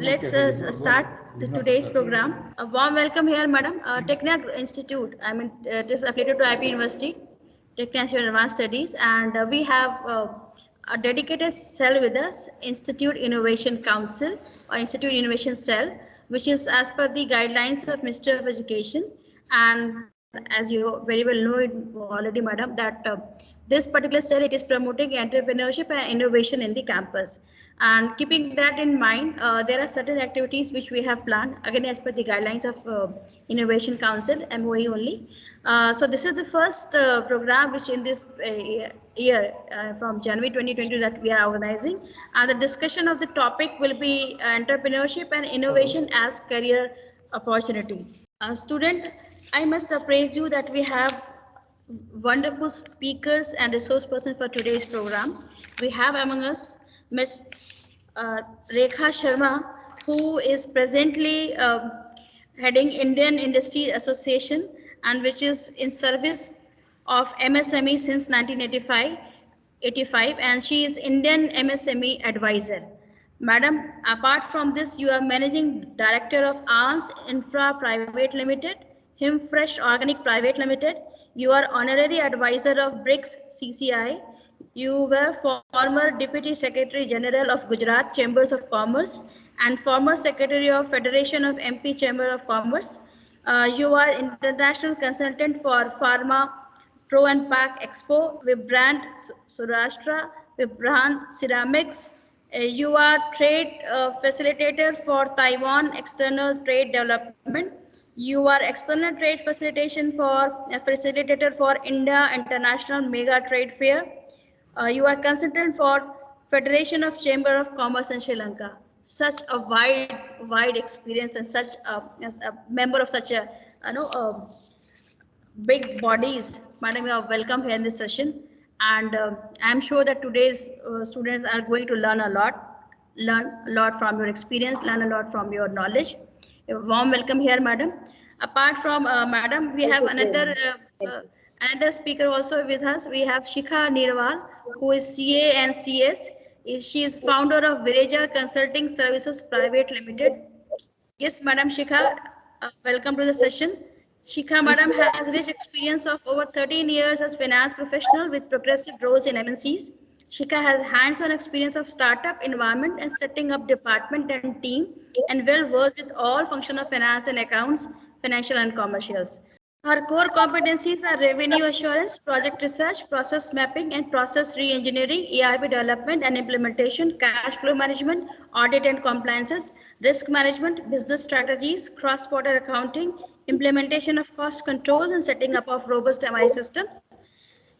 let's start today's program. A warm welcome here, madam. Technia Institute, it is affiliated to IP University, Technia Institute of Advanced Studies, and we have a dedicated cell with us, Institute Innovation Council or Institute Innovation Cell, which is as per the guidelines of Ministry of Education. And as you very well know it already, madam, that this particular cell, it is promoting entrepreneurship and innovation in the campus. And keeping that in mind, there are certain activities which we have planned, again as per the guidelines of Innovation Council, MOE only. So this is the first program which in this year from January 2020 that we are organizing. And the discussion of the topic will be entrepreneurship and innovation as career opportunity. Student, I must appraise you that we have wonderful speakers and resource person for today's program. We have among us Ms. Rekha Sharma, who is presently heading Indian Industry Association and which is in service of MSME since 1985, and she is Indian MSME advisor. Madam, apart from this, you are Managing Director of ARMS Infra Private Limited, Himfresh Organic Private Limited. You are Honorary Advisor of BRICS CCI. You were former Deputy Secretary General of Gujarat Chambers of Commerce and former Secretary of Federation of MP Chamber of Commerce. You are International Consultant for Pharma Pro and Pack Expo, Vibrant Surashtra, Vibrant Ceramics. You are Trade Facilitator for Taiwan External Trade Development. You are External Trade Facilitator for India International Mega Trade Fair. You are consultant for Federation of Chamber of Commerce in Sri Lanka. Such a wide experience and such as a member of such a big bodies. Madam, you are welcome here in this session. And I'm sure that today's students are going to learn a lot from your experience, learn a lot from your knowledge. A warm welcome here, madam. Apart from madam, we have another speaker also with us. We have Shikha Nirwal, who is CA and CS. She is founder of Vireja Consulting Services Private Limited. Yes, Madam Shikha, welcome to the session. Shikha, Madam, has rich experience of over 13 years as finance professional with progressive roles in MNCs. Shikha has hands-on experience of startup environment and setting up department and team, and well versed with all function of finance and accounts, financial and commercials. Her core competencies are revenue assurance, project research, process mapping and process re-engineering, ERP development and implementation, cash flow management, audit and compliances, risk management, business strategies, cross-border accounting, implementation of cost controls and setting up of robust MI systems.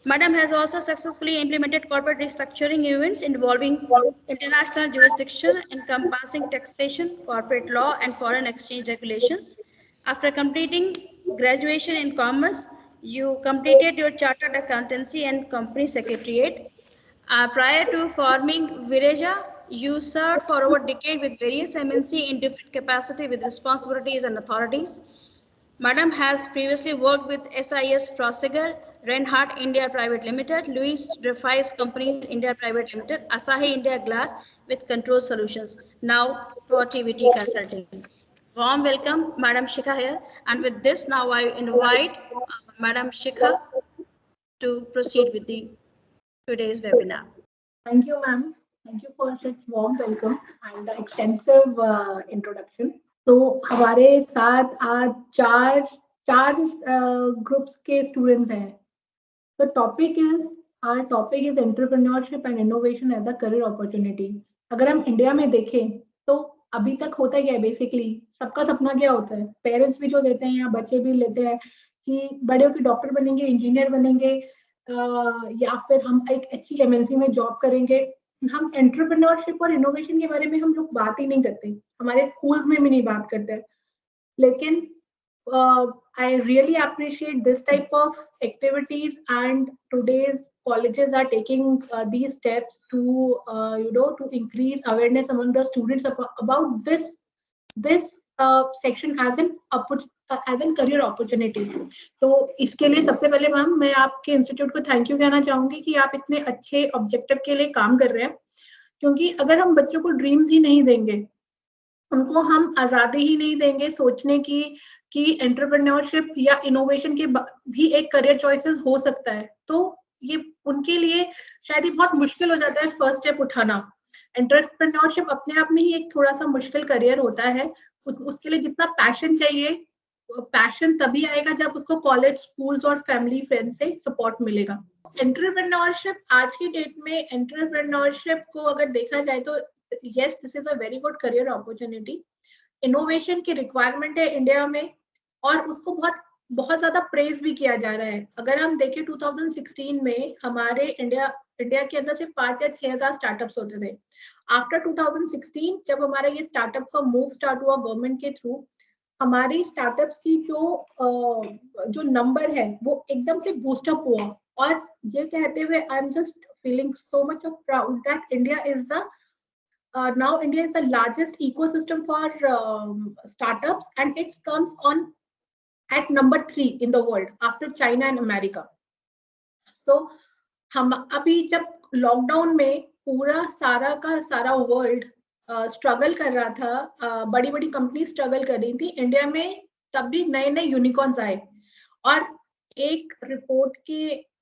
Madam has also successfully implemented corporate restructuring events involving international jurisdiction encompassing taxation, corporate law, and foreign exchange regulations. After completing graduation in commerce, you completed your chartered accountancy and company secretariat. Prior to forming Vireja, you served for over a decade with various MNC in different capacity with responsibilities and authorities. Madam has previously worked with SIS Prosegur, Reinhardt India Private Limited, Louis Dreyfus Company India Private Limited, Asahi India Glass with Control Solutions, now Protivity Consulting. Warm welcome, Madam Shikha here. And with this, now I invite Madam Shikha to proceed with the today's webinar. Thank you, ma'am. Thank you for such warm welcome and extensive introduction. तो हमारे साथ आज चार groups के students हैं. The topic is entrepreneurship and innovation as a career opportunity. अगर हम India में देखें तो अभी तक होता क्या है, बेसिकली सबका सपना क्या होता है, पेरेंट्स भी जो देते हैं या बच्चे भी लेते हैं कि बड़े होकर डॉक्टर बनेंगे, इंजीनियर बनेंगे, या फिर हम एक अच्छी एमएनसी में जॉब करेंगे. हम एंटरप्रेन्योरशिप और इनोवेशन के बारे में हम लोग बात ही नहीं करते, हमारे स्कूल्स में भी नहीं बात करते. लेकिन I really appreciate this type of activities, and today's colleges are taking these steps to to increase awareness among the students about this section as an career opportunity. तो इसके लिए सबसे पहले मैम मैं आपके इंस्टीट्यूट को थैंक यू कहना चाहूंगी कि आप इतने अच्छे ऑब्जेक्टिव के लिए काम कर रहे हैं, क्योंकि अगर हम बच्चों को ड्रीम्स ही नहीं देंगे उनको हम आजादी ही नहीं देंगे सोचने की कि एंटरप्रेन्योरशिप या इनोवेशन के भी एक करियर चॉइसेस हो सकता है, तो ये उनके लिए शायद ही बहुत मुश्किल हो जाता है फर्स्ट स्टेप उठाना। एंटरप्रेन्योरशिप अपने आप में ही एक थोड़ा सा मुश्किल करियर होता है, उसके लिए जितना पैशन चाहिए, पैशन तभी आएगा जब उसको कॉलेज, स्कूल्स और फैमिली फ्रेंड से सपोर्ट मिलेगा। एंटरप्रेन्योरशिप आज की डेट में, एंटरप्रेन्योरशिप को अगर देखा जाए तो yes, this is a very good career opportunity. Innovation की रिक्वायरमेंट है इंडिया में, और उसको बहुत बहुत ज्यादा प्रेज भी किया जा रहा है। अगर हम देखें 2016 में हमारे इंडिया के अंदर सिर्फ 5 या 6,000 स्टार्टअप्स होते थे। आफ्टर 2016 जब हमारा ये स्टार्टअप का मूव स्टार्ट हुआ गवर्नमेंट के थ्रू, हमारी स्टार्टअप्स की जो नंबर है वो एकदम से बूस्टअप हुआ। और ये कहते हुए आई am just feeling so much of proud that now India is the largest ecosystem for startups, and it comes on at number 3 in the world after China and America. So हम अभी जब lockdown में पूरा सारा का सारा world struggle कर रहा था, बड़ी बड़ी कंपनी स्ट्रगल कर रही थी, इंडिया में तब भी नए नए यूनिकॉर्न्स आए। और एक रिपोर्ट के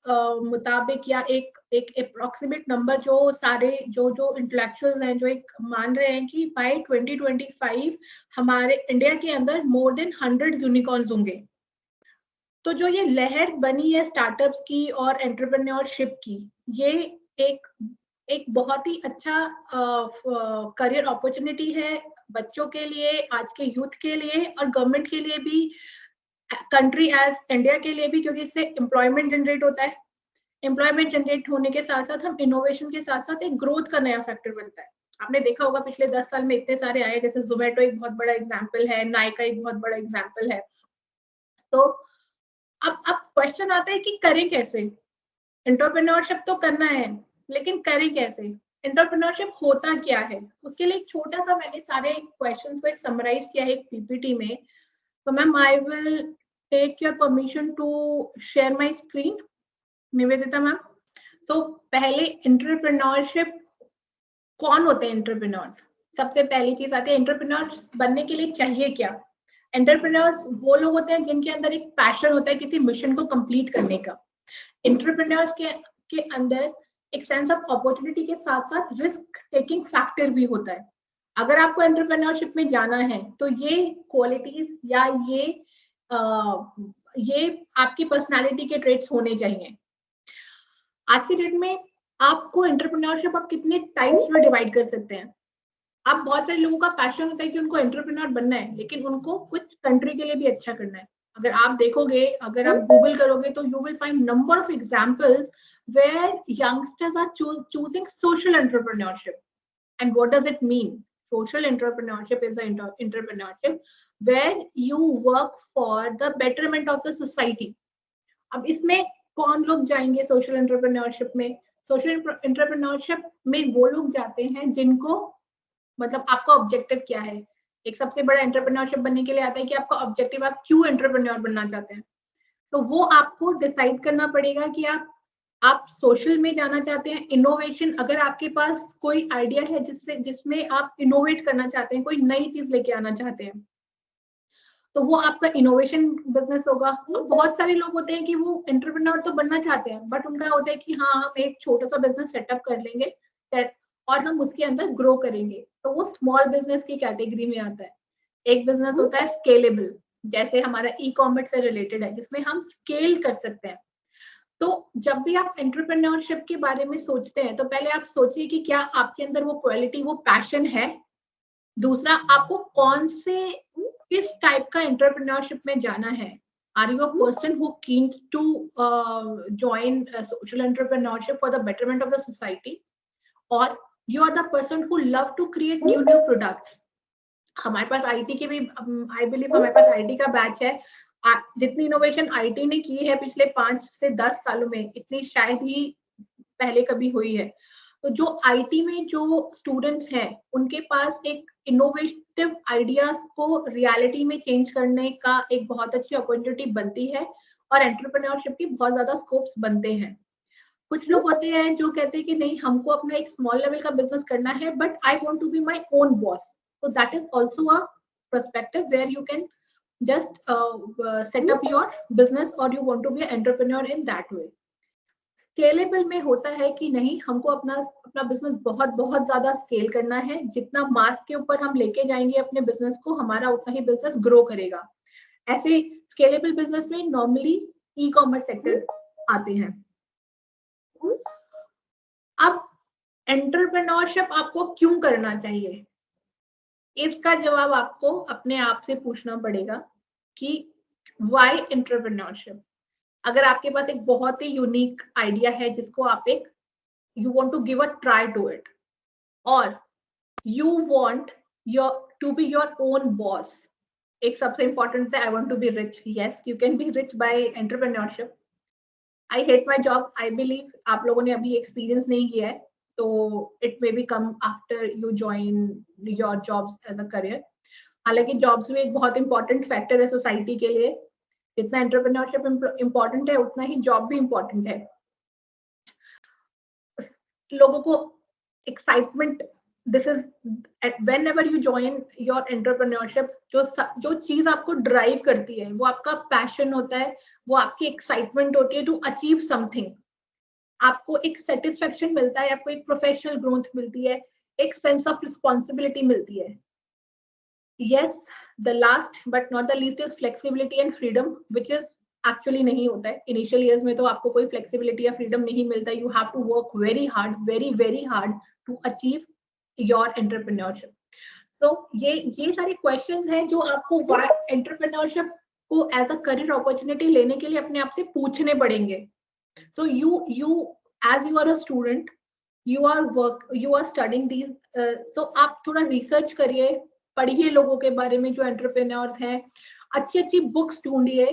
मुताबिक या एक एक अप्रोक्सीमेट नंबर जो सारे जो इंटेलेक्चुअल्स हैं जो एक मान रहे हैं कि बाय 2025 हमारे इंडिया के अंदर मोर देन 100 यूनिकॉर्न्स होंगे। तो जो ये लहर बनी है स्टार्टअप्स की और एंटरप्रेन्योरशिप की, ये एक एक बहुत ही अच्छा करियर अपॉर्चुनिटी है बच्चों के लिए, आज के यूथ के लिए, और गवर्नमेंट के लिए भी, कंट्री एज इंडिया के लिए भी, क्योंकि इससे एम्प्लॉयमेंट जनरेट होता है। एम्प्लॉयमेंट जनरेट होने के साथ साथ हम इनोवेशन के साथ साथ एक ग्रोथ का नया फैक्टर बनता है। आपने देखा होगा पिछले 10 साल में इतने सारे आए, जैसे जोमेटो एक बहुत बड़ा एग्जाम्पल है, नायका एक बहुत बड़ा एग्जाम्पल है। तो अब क्वेश्चन आता है कि करें कैसे। एंटरप्रेन्योरशिप तो करना है, लेकिन करें कैसे, एंटरप्रेन्योरशिप होता क्या है, उसके लिए एक छोटा सा मैंने सारे क्वेश्चंस को एक समराइज किया है एक पीपीटी में। तो ma'am I will take your permission to share my screen. Nivedita ma'am, so पहले एंटरप्रेन्योरशिप, कौन होते हैं एंटरप्रेन्योर्स? सबसे पहली चीज आती है एंटरप्रेन्योर्स बनने के लिए चाहिए क्या। एंटरप्रेन्योर्स वो लोग होते हैं जिनके अंदर एक पैशन होता है किसी मिशन को कंप्लीट करने का। एंटरप्रेन्योर्स के अंदर एक सेंस ऑफ अपॉर्चुनिटी के साथ साथ रिस्क टेकिंग फैक्टर भी होता है। अगर आपको एंटरप्रेन्योरशिप में जाना है तो ये क्वालिटीज या ये आपकी पर्सनालिटी के ट्रेट्स होने चाहिए। आज की डेट में आपको एंटरप्रेन्योरशिप आप कितने टाइप्स में डिवाइड कर सकते हैं। आप बहुत सारे लोगों का पैशन होता है कि उनको एंटरप्रेन्योर बनना है, लेकिन उनको कुछ कंट्री के लिए भी अच्छा करना है। अगर आप देखोगे, अगर आप गूगल करोगे तो you will find number of examples where youngsters are choosing social entrepreneurship. And what does it mean? Social entrepreneurship is an entrepreneurship where you work for the betterment of the society. अब इसमें कौन लोग जाएंगे social entrepreneurship में? Social entrepreneurship में वो लोग जाते हैं जिनको, मतलब आपका ऑब्जेक्टिव क्या है। एक सबसे बड़ा एंटरप्रेन्योरशिप बनने के लिए आता है कि आपका ऑब्जेक्टिव, आप क्यों एंटरप्रेन्योर बनना चाहते हैं। तो वो आपको डिसाइड करना पड़ेगा कि आप सोशल में जाना चाहते हैं, इनोवेशन, अगर आपके पास कोई आइडिया है जिसमें आप इनोवेट करना चाहते हैं, कोई नई चीज लेके आना चाहते हैं, तो वो आपका इनोवेशन बिजनेस होगा। बहुत सारे लोग होते हैं कि वो एंटरप्रेन्योर तो बनना चाहते हैं, बट उनका होता है कि हाँ हम एक छोटा सा बिजनेस सेटअप कर लेंगे और हम उसके अंदर ग्रो करेंगे, तो वो स्मॉल बिजनेस की कैटेगरी में आता है। एक बिजनेस होता है स्केलेबल, जैसे हमारा ई कॉमर्स से रिलेटेड है, जिसमें हम स्केल कर सकते हैं। तो जब भी आप एंटरप्रेन्योरशिप के बारे में सोचते हैं तो पहले आप सोचिए कि क्या आपके अंदर वो क्वालिटी, वो पैशन है। दूसरा, आपको कौन से, किस टाइप का एंटरप्रेन्योरशिप में जाना है। Are you a person who keen to join social entrepreneurship for the betterment of the society, or you are the person who love to create new products? हमारे पास आईटी के भी, आई बिलीव हमारे पास IT का batch है। जितनी innovation IT ने की है पिछले 5 से 10 सालों में, इतनी शायद ही पहले कभी हुई है। तो जो आईटी में जो स्टूडेंट्स हैं, उनके पास एक इनोवेटिव आइडियाज को रियलिटी में चेंज करने का एक बहुत अच्छी अपॉर्चुनिटी बनती है, और एंटरप्रेन्योरशिप की बहुत ज्यादा स्कोप्स बनते हैं। कुछ लोग होते हैं जो कहते हैं कि नहीं, हमको अपना एक स्मॉल लेवल का बिजनेस करना है, but I want to be my own boss. So that is also a perspective where you can just set up your business or you want to be an entrepreneur in that way. Scalable में होता है कि नहीं, हमको अपना अपना business बहुत बहुत ज्यादा स्केल करना है, जितना मास के ऊपर हम लेके जाएंगे अपने बिजनेस को, हमारा उतना ही बिजनेस ग्रो करेगा। ऐसे स्केलेबल बिजनेस में नॉर्मली ई कॉमर्स सेक्टर आते हैं। अब एंटरप्रेन्योरशिप आपको क्यों करना चाहिए, इसका जवाब आपको अपने आप से पूछना पड़ेगा कि व्हाई एंटरप्रेन्योरशिप। अगर आपके पास एक बहुत ही यूनिक आइडिया है जिसको आप एक you want to give a try to it, और you want your to be your own boss. एक सबसे इंपॉर्टेंट है, I want to be rich. Yes, you can be rich by entrepreneurship. I hate my job, I believe आप लोगों ने अभी experience नहीं किया है, तो it may be come after you join your jobs as a career. हालांकि jobs में एक बहुत इंपॉर्टेंट फैक्टर है सोसाइटी के लिए, जितना एंटरप्रेन्योरशिप इंपॉर्टेंट है उतना ही जॉब भी इंपॉर्टेंट है। लोगों को excitement, this is when ever you join your entrepreneurship, जो चीज आपको ड्राइव करती है वो आपका पैशन होता है, वो आपकी एक्साइटमेंट होती है टू अचीव समथिंग। आपको एक सेटिस्फेक्शन मिलता है, आपको एक प्रोफेशनल ग्रोथ मिलती है, एक सेंस ऑफ रिस्पॉन्सिबिलिटी मिलती है। Yes, the last but not the least is flexibility and freedom, which is actually नहीं होता है। इनिशियल ईयर्स में तो आपको कोई फ्लेक्सिबिलिटी या फ्रीडम नहीं मिलता। You have to work very hard, very very hard to achieve your entrepreneurship. So ये सारे क्वेश्चंस हैं जो आपको एंटरप्रेन्योरशिप को एज अ करियर अपॉर्चुनिटी लेने के लिए अपने आप से पूछने पड़ेंगे। So you as you are a student, you are studying these, so आप थोड़ा रिसर्च करिए, पढ़िए लोगों के बारे में जो एंटरप्रेन्योर्स हैं, अच्छी अच्छी बुक्स ढूंढिए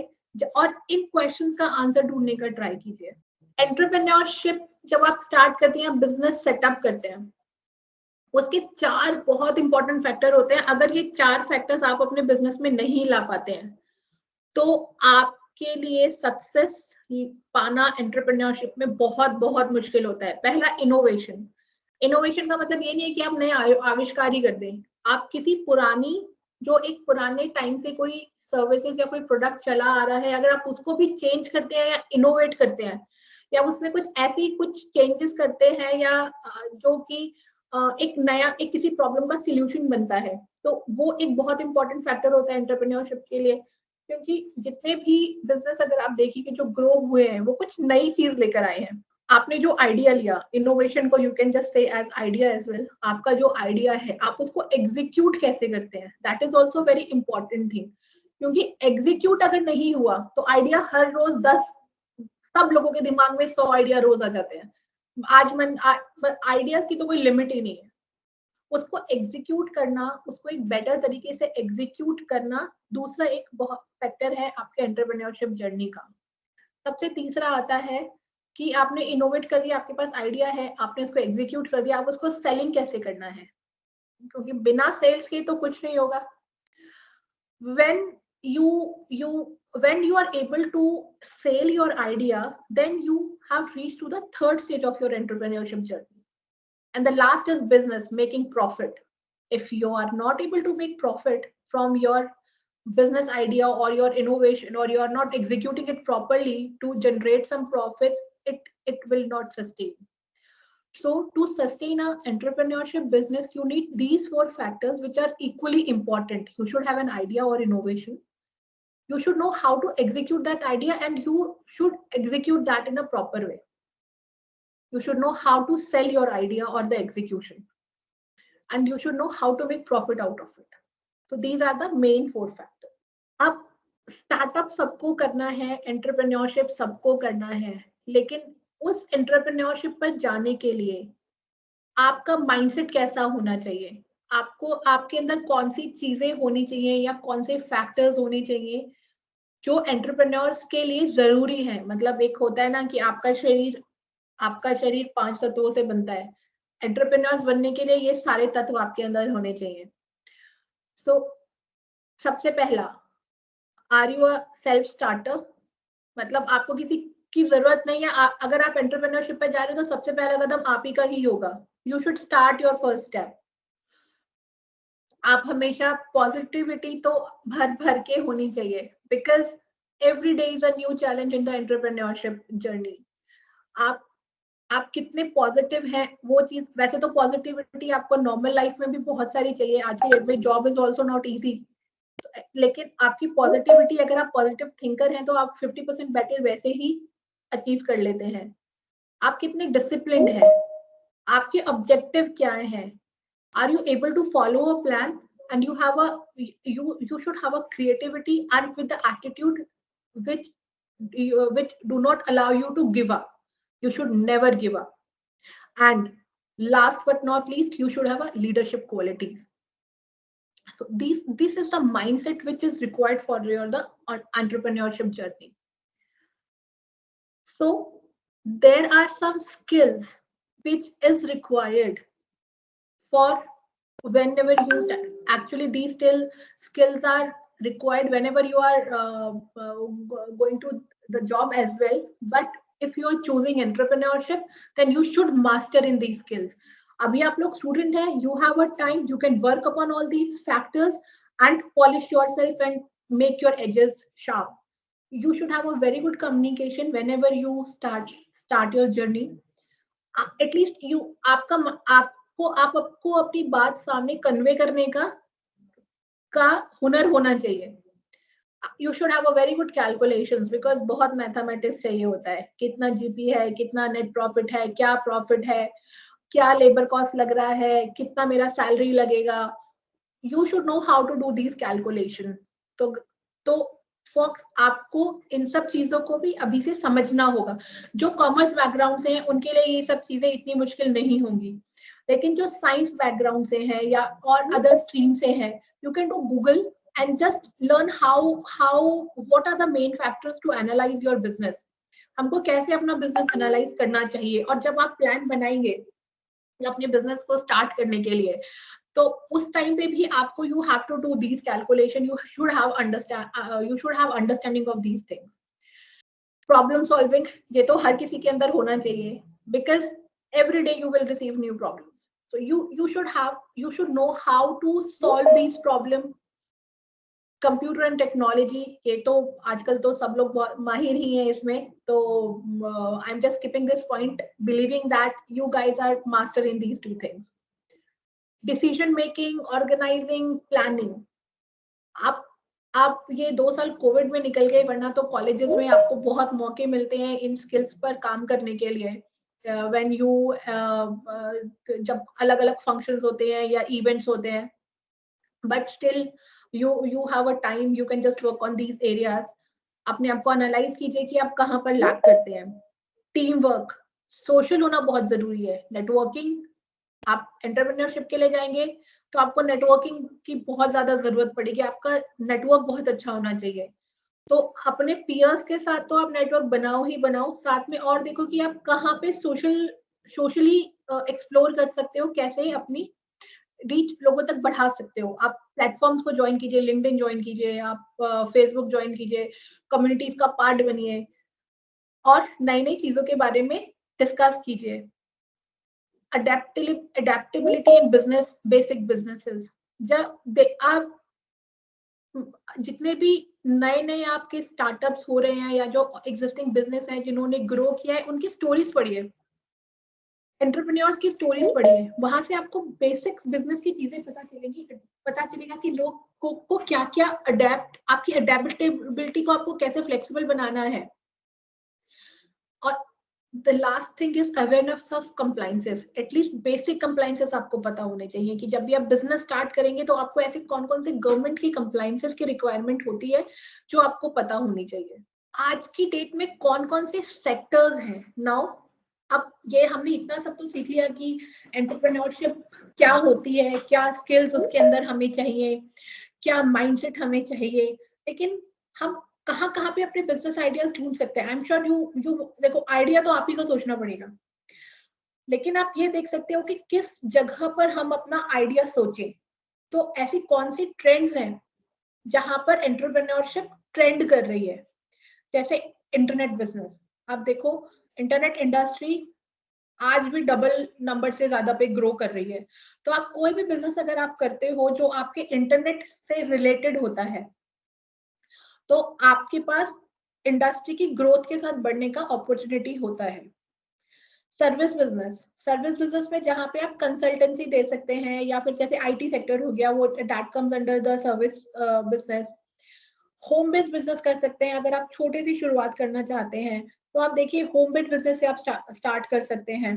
और इन क्वेश्चंस का आंसर ढूंढने का ट्राई कीजिए। एंटरप्रेन्योरशिप जब आप स्टार्ट करते हैं, बिजनेस सेटअप करते हैं, उसके 4 बहुत इंपॉर्टेंट फैक्टर होते हैं। अगर ये 4 फैक्टर्स आप अपने बिजनेस में नहीं ला पाते हैं तो आपके लिए सक्सेस पाना एंटरप्रेन्योरशिप में बहुत बहुत मुश्किल होता है। पहला, इनोवेशन। इनोवेशन का मतलब ये नहीं है कि आप नए आविष्कार ही कर दें। आप किसी पुरानी, जो एक पुराने टाइम से कोई सर्विसेज या कोई प्रोडक्ट चला आ रहा है, अगर आप उसको भी चेंज करते हैं या इनोवेट करते हैं या उसमें कुछ ऐसी कुछ चेंजेस करते हैं या जो कि एक नया एक किसी प्रॉब्लम का सॉल्यूशन बनता है, तो वो एक बहुत इंपॉर्टेंट फैक्टर होता है एंटरप्रेन्योरशिप के लिए। क्योंकि जितने भी बिजनेस अगर आप देखिए जो ग्रो हुए हैं वो कुछ नई चीज लेकर आए हैं। आपने जो आइडिया लिया, इनोवेशन को you can just say as idea as well. आपका जो आइडिया है आप उसको एग्जीक्यूट कैसे करते हैं, that is also very important thing. क्योंकि एग्जीक्यूट अगर नहीं हुआ तो आइडिया हर रोज 10, सब लोगों के दिमाग में 100 आइडिया रोज आ जाते हैं। आज मन आइडियाज की तो कोई लिमिट ही नहीं है। उसको एग्जीक्यूट करना, उसको एक बेटर तरीके से एग्जीक्यूट करना दूसरा एक बहुत फैक्टर है आपके एंटरप्रेन्योरशिप जर्नी का। सबसे तीसरा आता है कि आपने इनोवेट कर दिया, आपके पास आइडिया है, आपने उसको एग्जीक्यूट कर दिया, आप उसको सेलिंग कैसे करना है, क्योंकि बिना सेल्स के तो कुछ नहीं होगा। when you are able to sell your idea, then you have reached to the third stage of your entrepreneurship journey. And the last is business, making profit. If you are not able to make profit from your business idea or your innovation, or you are not executing it properly to generate some profits, it will not sustain. So to sustain a entrepreneurship business, you need these 4 factors, which are equally important. You should have an idea or innovation. You should know how to execute that idea, and you should execute that in a proper way. You should know how to sell your idea or the execution, and you should know how to make profit out of it. So these are the main 4 factors. अब startup सबको करना है, entrepreneurship सबको करना है, लेकिन उस entrepreneurship पर जाने के लिए आपका माइंडसेट कैसा होना चाहिए, आपको आपके अंदर कौन सी चीजें होनी चाहिए या कौन से फैक्टर्स होने चाहिए जो एंटरप्रेन्योर्स के लिए जरूरी है। मतलब एक होता है ना कि आपका शरीर 5 तत्वों से बनता है। एंटरप्रेन्योर्स बनने के लिए ये सारे तत्व आपके अंदर होने चाहिए। सो सबसे पहला, are you a self starter? मतलब आपको किसी की जरूरत नहीं है। अगर आप एंटरप्रेन्योरशिप पे जा रहे हो तो सबसे पहला कदम आप ही का ही होगा। You should start your first step. आप हमेशा पॉजिटिविटी तो भर भर के होनी चाहिए, because every day is a new challenge in the entrepreneurship journey. आप आप कितने पॉजिटिव हैं वो चीज, वैसे तो पॉजिटिविटी आपको नॉर्मल लाइफ में भी बहुत सारी चाहिए, आज की डेट में job is also not easy, लेकिन आपकी पॉजिटिविटी, अगर आप पॉजिटिव थिंकर हैं तो आप 50% बैटल वैसे ही अचीव कर लेते हैं। आप कितने डिसिप्लिन्ड हैं, आपके ऑब्जेक्टिव क्या हैं, are you able to follow a plan, and you have a you should have a creativity and with the attitude which which do not allow you to give up. You should never give up. And last but not least, you should have a leadership qualities. So this is the mindset which is required for your the entrepreneurship journey. So there are some skills which is required for whenever you start. Actually these still skills are required whenever you are going to the job as well, but if you are choosing entrepreneurship, then you should master in these skills. अभी आप लोग student हैं, you have a time, you can work upon all these factors and polish yourself and make your edges sharp. You should have a very good communication whenever you start your journey. At least you आपको अपनी बात सामने convey करने का हुनर होना चाहिए. You should have a very good calculations, because बहुत मैथमेटिक्स चाहिए होता है, कितना जीपी है, कितना नेट प्रॉफिट है, क्या प्रॉफिट है, क्या लेबर कॉस्ट लग रहा है, कितना मेरा सैलरी लगेगा. You should know how to do these calculation. तो फॉक्स आपको इन सब चीजों को भी अभी से समझना होगा. जो कॉमर्स बैकग्राउंड से हैं उनके लिए ये सब चीजें इतनी मुश्किल नहीं होंगी, लेकिन जो साइंस बैकग्राउंड से है या और अदर स्ट्रीम से है, you can do Google and just learn what are the main factors to analyze your business. हमको कैसे अपना बिजनेस एनालाइज करना चाहिए, और जब आप प्लान बनाएंगे अपने बिजनेस को स्टार्ट करने के लिए, तो उस टाइम पे भी आपको you have to do these calculation. You should have understanding of these things. Problem solving, ये तो हर किसी के अंदर होना चाहिए, because every day you will receive new problems. So you should know how to solve these problem. Computer and technology, ये तो आजकल तो सब लोग बहुत माहिर ही हैं इसमें, तो I am just skipping this point, believing that you guys are master in these two things. Decision making, organising, planning. आप ये 2 साल कोविड में निकल गए, वरना तो कॉलेजेस में आपको बहुत मौके मिलते हैं इन स्किल्स पर काम करने के लिए. व्हेन यू जब अलग अलग फंक्शंस होते हैं या इवेंट्स होते हैं, but still you have a time, you can just work on these areas. अपने आप को एनालाइज कीजिए कि आप कहाँ पर लैक करते हैं. टीम वर्क, सोशल होना बहुत जरूरी है. नेटवर्किंग, आप एंटरप्रेन्योरशिप के लिए जाएंगे तो आपको नेटवर्किंग की बहुत ज्यादा जरूरत पड़ेगी. आपका नेटवर्क बहुत अच्छा होना चाहिए. तो अपने पीयर्स के साथ तो आप नेटवर्क बनाओ ही बनाओ, साथ में और देखो कि आप कहाँ पे सोशली एक्सप्लोर कर सकते हो, कैसे अपनी रीच लोगों तक बढ़ा सकते हो. आप प्लेटफॉर्म्स को ज्वाइन कीजिए, लिंक्डइन ज्वाइन कीजिए, आप फेसबुक ज्वाइन कीजिए, कम्युनिटीज का पार्ट बनिए और नई नई चीजों के बारे में डिस्कस कीजिए. adaptability in business, basic businesses. जब आप जितने भी नए नए आपके स्टार्टअप्स हो रहे हैं या जो एग्जिस्टिंग बिजनेस हैं जिन्होंने ग्रो किया है, उनकी स्टोरीज पढ़िए, एंटरप्रेन्योर्स की स्टोरीज पढ़िए. वहां से आपको बेसिक्स बिजनेस की चीजें पता चलेगा कि लोग को क्या क्या अडेप्ट, आपकी अडेप्टेबिलिटी को आपको कैसे फ्लेक्सिबल बनाना है. और the last thing is awareness of compliances. At least basic compliances आपको पता होने चाहिए कि जब भी आप बिजनेस स्टार्ट करेंगे तो आपको ऐसे कौन कौन से गवर्नमेंट की कंप्लायंसेस की रिक्वायरमेंट होती है जो आपको पता होनी चाहिए. आज की डेट में कौन कौन से सेक्टर्स हैं नाउ. अब ये हमने इतना सब तो सीख लिया कि एंटरप्रेन्योरशिप क्या होती है, क्या स्किल्स उसके अंदर हमें चाहिए, क्या माइंडसेट हमें चाहिए, लेकिन हम कहाँ कहाँ पे अपने बिजनेस आइडियाज ढूंढ सकते हैं. आई एम श्योर यू देखो, आइडिया तो आप ही को सोचना पड़ेगा, लेकिन आप ये देख सकते हो कि किस जगह पर हम अपना आइडिया सोचें. तो ऐसी कौन सी ट्रेंड्स हैं जहां पर एंटरप्रेन्योरशिप ट्रेंड कर रही है. जैसे इंटरनेट बिजनेस, आप देखो इंटरनेट इंडस्ट्री आज भी डबल नंबर से ज्यादा पे ग्रो कर रही है। तो आप कोई भी बिजनेस अगर आप करते हो जो आपके इंटरनेट से रिलेटेड होता है, तो आपके पास इंडस्ट्री की ग्रोथ के साथ बढ़ने का अपॉर्चुनिटी होता है। सर्विस बिजनेस में जहां पे आप कंसल्टेंसी दे सकते हैं, या फिर जैसे आईटी सेक्टर हो गया, वो that comes under the service business. Home based business कर सकते हैं अगर आप छोटे सी शुरुआत करना चाहते हैं, तो आप देखिए होम बेस्ड बिजनेस से आप स्टार्ट कर सकते हैं।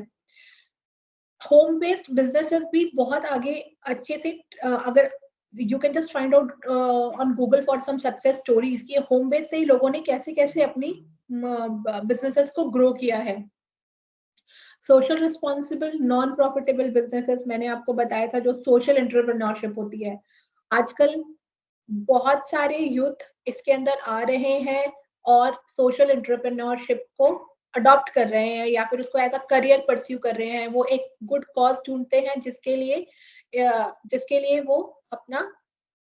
होम बेस्ड बिजनेसेस भी बहुत आगे अच्छे से, अगर you can just find out on Google for some success stories कि होम बेस्ड से ही लोगों ने कैसे कैसे अपनी बिजनेसेस को ग्रो किया है। Social responsible non profitable businesses मैंने आपको बताया था, जो सोशल एंटरप्रेन्योरशिप होती है। आजकल बहुत सारे यूथ इसके अंदर आ रहे हैं और सोशल एंटरप्रेन्योरशिप को अडॉप्ट कर रहे हैं, या फिर उसको एज अ करियर परस्यू कर रहे हैं। वो एक गुड कॉज ढूंढते हैं जिसके लिए वो अपना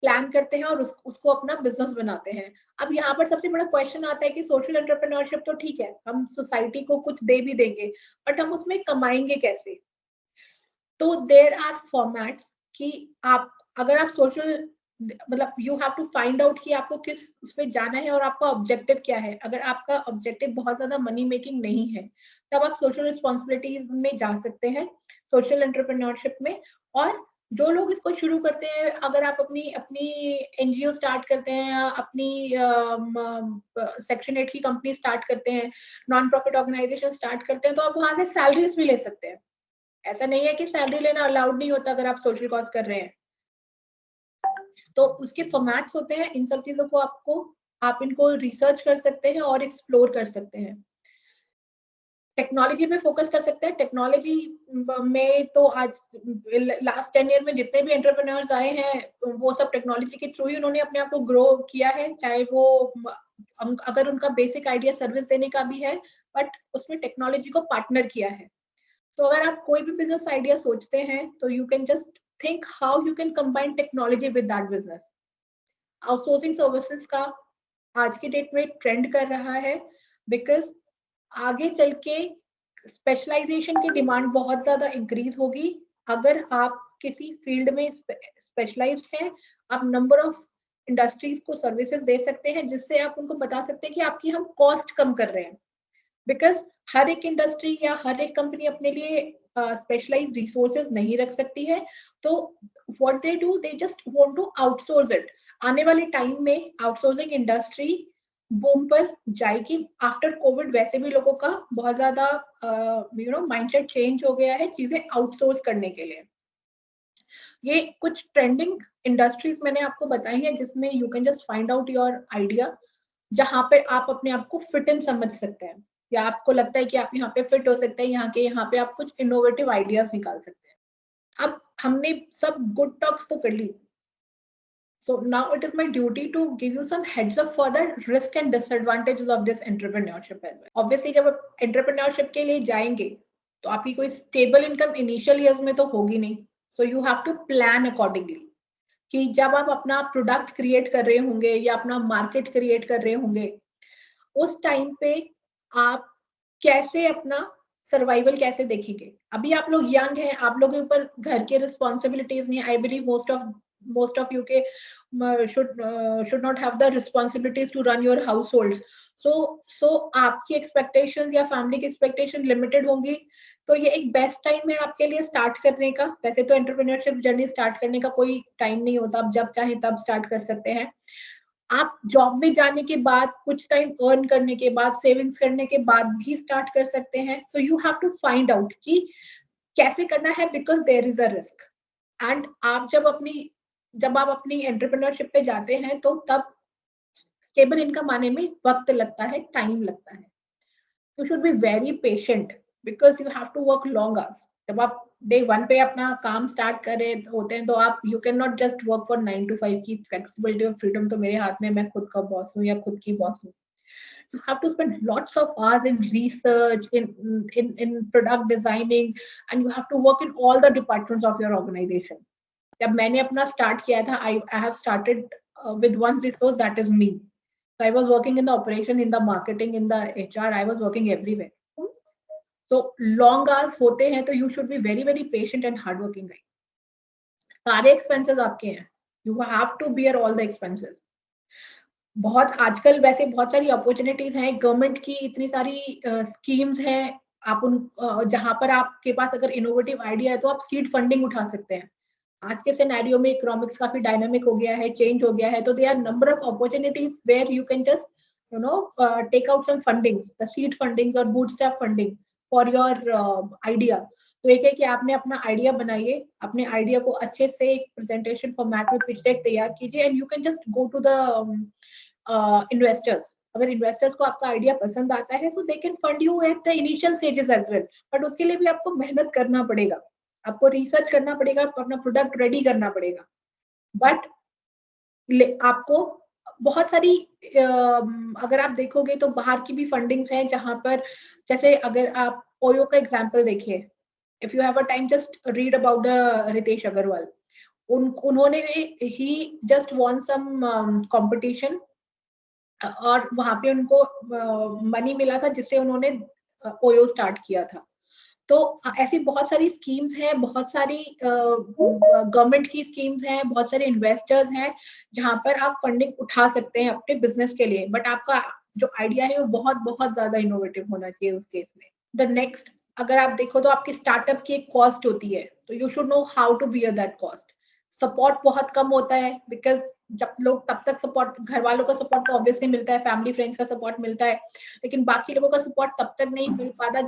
प्लान करते हैं और उसको अपना बिजनेस बनाते हैं। अब यहाँ पर सबसे बड़ा क्वेश्चन आता है कि सोशल एंटरप्रेन्योरशिप तो ठीक है, हम सोसाइटी को कुछ दे भी देंगे, बट हम उसमें कमाएंगे कैसे? तो देर आर फॉर्मेट्स कि आप, अगर आप सोशल, मतलब you have to find out कि आपको किस उस पे जाना है और आपका ऑब्जेक्टिव क्या है। अगर आपका ऑब्जेक्टिव बहुत ज्यादा मनी मेकिंग नहीं है, तब आप सोशल रिस्पॉन्सिबिलिटीज में जा सकते हैं, सोशल एंटरप्रेन्योरशिप में। और जो लोग इसको शुरू करते हैं, अगर आप अपनी अपनी एनजीओ स्टार्ट करते हैं, या अपनी सेक्शन 8 की कंपनी स्टार्ट करते हैं, नॉन प्रॉफिट ऑर्गेनाइजेशन स्टार्ट करते हैं, तो आप वहां से सैलरीज भी ले सकते हैं। ऐसा नहीं है कि सैलरी लेना अलाउड नहीं होता अगर आप सोशल कॉज कर रहे हैं। तो उसके फॉर्मेट्स होते हैं, इन सब चीजों को आप इनको रिसर्च कर सकते हैं और एक्सप्लोर कर सकते हैं। टेक्नोलॉजी पे फोकस कर सकते हैं। टेक्नोलॉजी में तो आज लास्ट 10 ईयर में जितने भी एंटरप्रेन्योर्स आए हैं, वो सब टेक्नोलॉजी के थ्रू ही उन्होंने अपने आप को ग्रो किया है। चाहे वो अगर उनका बेसिक आइडिया सर्विस देने का भी है, बट उसमें टेक्नोलॉजी को पार्टनर किया है। तो अगर आप कोई भी बिजनेस आइडिया सोचते हैं, तो you can just think how you can combine technology with that business. Outsourcing services का आज की डेट में ट्रेंड कर रहा है, बिकॉज आगे चल के स्पेशलाइजेशन की डिमांड बहुत ज्यादा इंक्रीज होगी। अगर आप किसी फील्ड में स्पेशलाइज्ड हैं, आप नंबर ऑफ इंडस्ट्रीज को सर्विसेज दे सकते हैं, जिससे आप उनको बता सकते हैं कि आपकी हम कॉस्ट कम कर रहे हैं। बिकॉज हर एक इंडस्ट्री या हर एक कंपनी अपने लिए स्पेशलाइज्ड रिसोर्सेज नहीं रख सकती है। तो what they do, they just want to outsource it. आने वाले टाइम में आउटसोर्सिंग इंडस्ट्री बूम पर जाएगी। आफ्टर कोविड वैसे भी लोगों का बहुत ज्यादा माइंडसेट चेंज हो गया है चीजें आउटसोर्स करने के लिए। ये कुछ ट्रेंडिंग इंडस्ट्रीज मैंने आपको बताई हैं, जिसमें you can just find out your idea, जहां पे आप अपने आप को फिट इन समझ सकते हैं, या आपको लगता है कि आप यहाँ पे फिट हो सकते हैं, यहाँ पे आप कुछ इनोवेटिव आइडियाज निकाल सकते हैं। अब हमने सब गुड टॉक्स तो कर ली, so now it is my duty to give you some heads up for the risk and disadvantages of this entrepreneurship as well. Obviously जब आप entrepreneurship के लिए जाएंगे, तो आपकी कोई स्टेबल इनकम इनिशियल ईयर्स में तो होगी नहीं। So you have to plan accordingly कि जब आप अपना प्रोडक्ट क्रिएट कर रहे होंगे या अपना मार्केट क्रिएट कर रहे होंगे, उस टाइम पे आप कैसे अपना सर्वाइवल कैसे देखेंगे। अभी आप लोग यंग हैं, आप लोगों के ऊपर घर के रिस्पॉन्सिबिलिटीज नहीं। I believe most of you के should not have the responsibilities to run your households. So आपकी एक्सपेक्टेशंस या फैमिली की एक्सपेक्टेशन लिमिटेड होंगी, तो ये एक बेस्ट टाइम है आपके लिए स्टार्ट करने का। वैसे तो एंटरप्रेन्योरशिप जर्नी स्टार्ट करने का कोई टाइम नहीं होता, आप जब चाहे तब स्टार्ट कर सकते हैं। आप जॉब में जाने के बाद, कुछ टाइम अर्न करने के बाद, सेविंग्स करने के बाद भी स्टार्ट कर सकते हैं। So you have to find out कि कैसे करना है, because there is a risk. And आप जब आप अपनी एंटरप्रेन्योरशिप पे जाते हैं, तो तब स्टेबल इनकम आने में वक्त लगता है, टाइम लगता है। You should be very patient, because you have to work long hours. जब आप डे 1 पे अपना काम स्टार्ट कर रहे होते हैं, तो आप you can not just work for 9 to 5 की फ्लेक्सिबिलिटी और फ्रीडम तो मेरे हाथ में, मैं खुद का बॉस हूँ या खुद की बॉस हूँ। You have to spend lots of hours in research, in product designing, and you have to work in all the departments of your organization. जब मैंने अपना स्टार्ट किया था, I have started with one resource, that is me. So I was working in the operation, in the marketing, in the HR. I was working everywhere. तो long hours होते हैं तो you should be very very patient and hard working. सारे expenses आपके हैं, you have to bear all the expenses. बहुत आजकल वैसे बहुत सारी अपॉर्चुनिटीज हैं, गवर्नमेंट की इतनी सारी स्कीम्स हैं, आप उन जहां पर आपके पास अगर इनोवेटिव आइडिया है तो आप सीड फंडिंग उठा सकते हैं। आज के सिनेरियो में इकोनॉमिक्स काफी डायनामिक हो गया है, चेंज हो गया है, तो they are number of opportunities where you can just take out some fundings, the seed fundings और bootstrap funding for your idea. तो एक है कि आपने अपना आइडिया बनाइए, अपने आइडिया को अच्छे से एक प्रेजेंटेशन फॉर्मेट में पिच डेक तैयार कीजिए and you can just go to the investors. अगर इन्वेस्टर्स को आपका आइडिया पसंद आता है so they can fund you at the initial stages as well, but उसके लिए भी आपको मेहनत करना पड़ेगा, आपको रिसर्च करना पड़ेगा, अपना प्रोडक्ट रेडी करना पड़ेगा। बट आपको बहुत सारी अगर आप देखोगे तो बाहर की भी फंडिंग्स हैं जहां पर, जैसे अगर आप ओयो का एग्जांपल देखिए, if you have a time just read about the Ritesh Agarwal. उन्होंने ही जस्ट वॉन सम कंपटीशन और वहां पे उनको मनी मिला था जिससे उन्होंने ओयो स्टार्ट किया था। तो ऐसी बहुत सारी स्कीम्स हैं, बहुत सारी गवर्नमेंट की स्कीम्स हैं, बहुत सारे इन्वेस्टर्स हैं जहां पर आप फंडिंग उठा सकते हैं अपने बिजनेस के लिए, बट आपका जो आइडिया है वो बहुत बहुत ज्यादा इनोवेटिव होना चाहिए उस केस में। द नेक्स्ट, अगर आप देखो तो आपकी स्टार्टअप की एक कॉस्ट होती है, तो you should know how to bear that cost. Support बहुत कम होता है, बिकॉज जब लोग तब तक सपोर्ट, घर वालों का सपोर्ट तो ऑब्वियसली मिलता है, फैमिली फ्रेंड्स का सपोर्ट मिलता है, लेकिन बाकी लोगों का सपोर्ट तब तक नहीं मिल पाता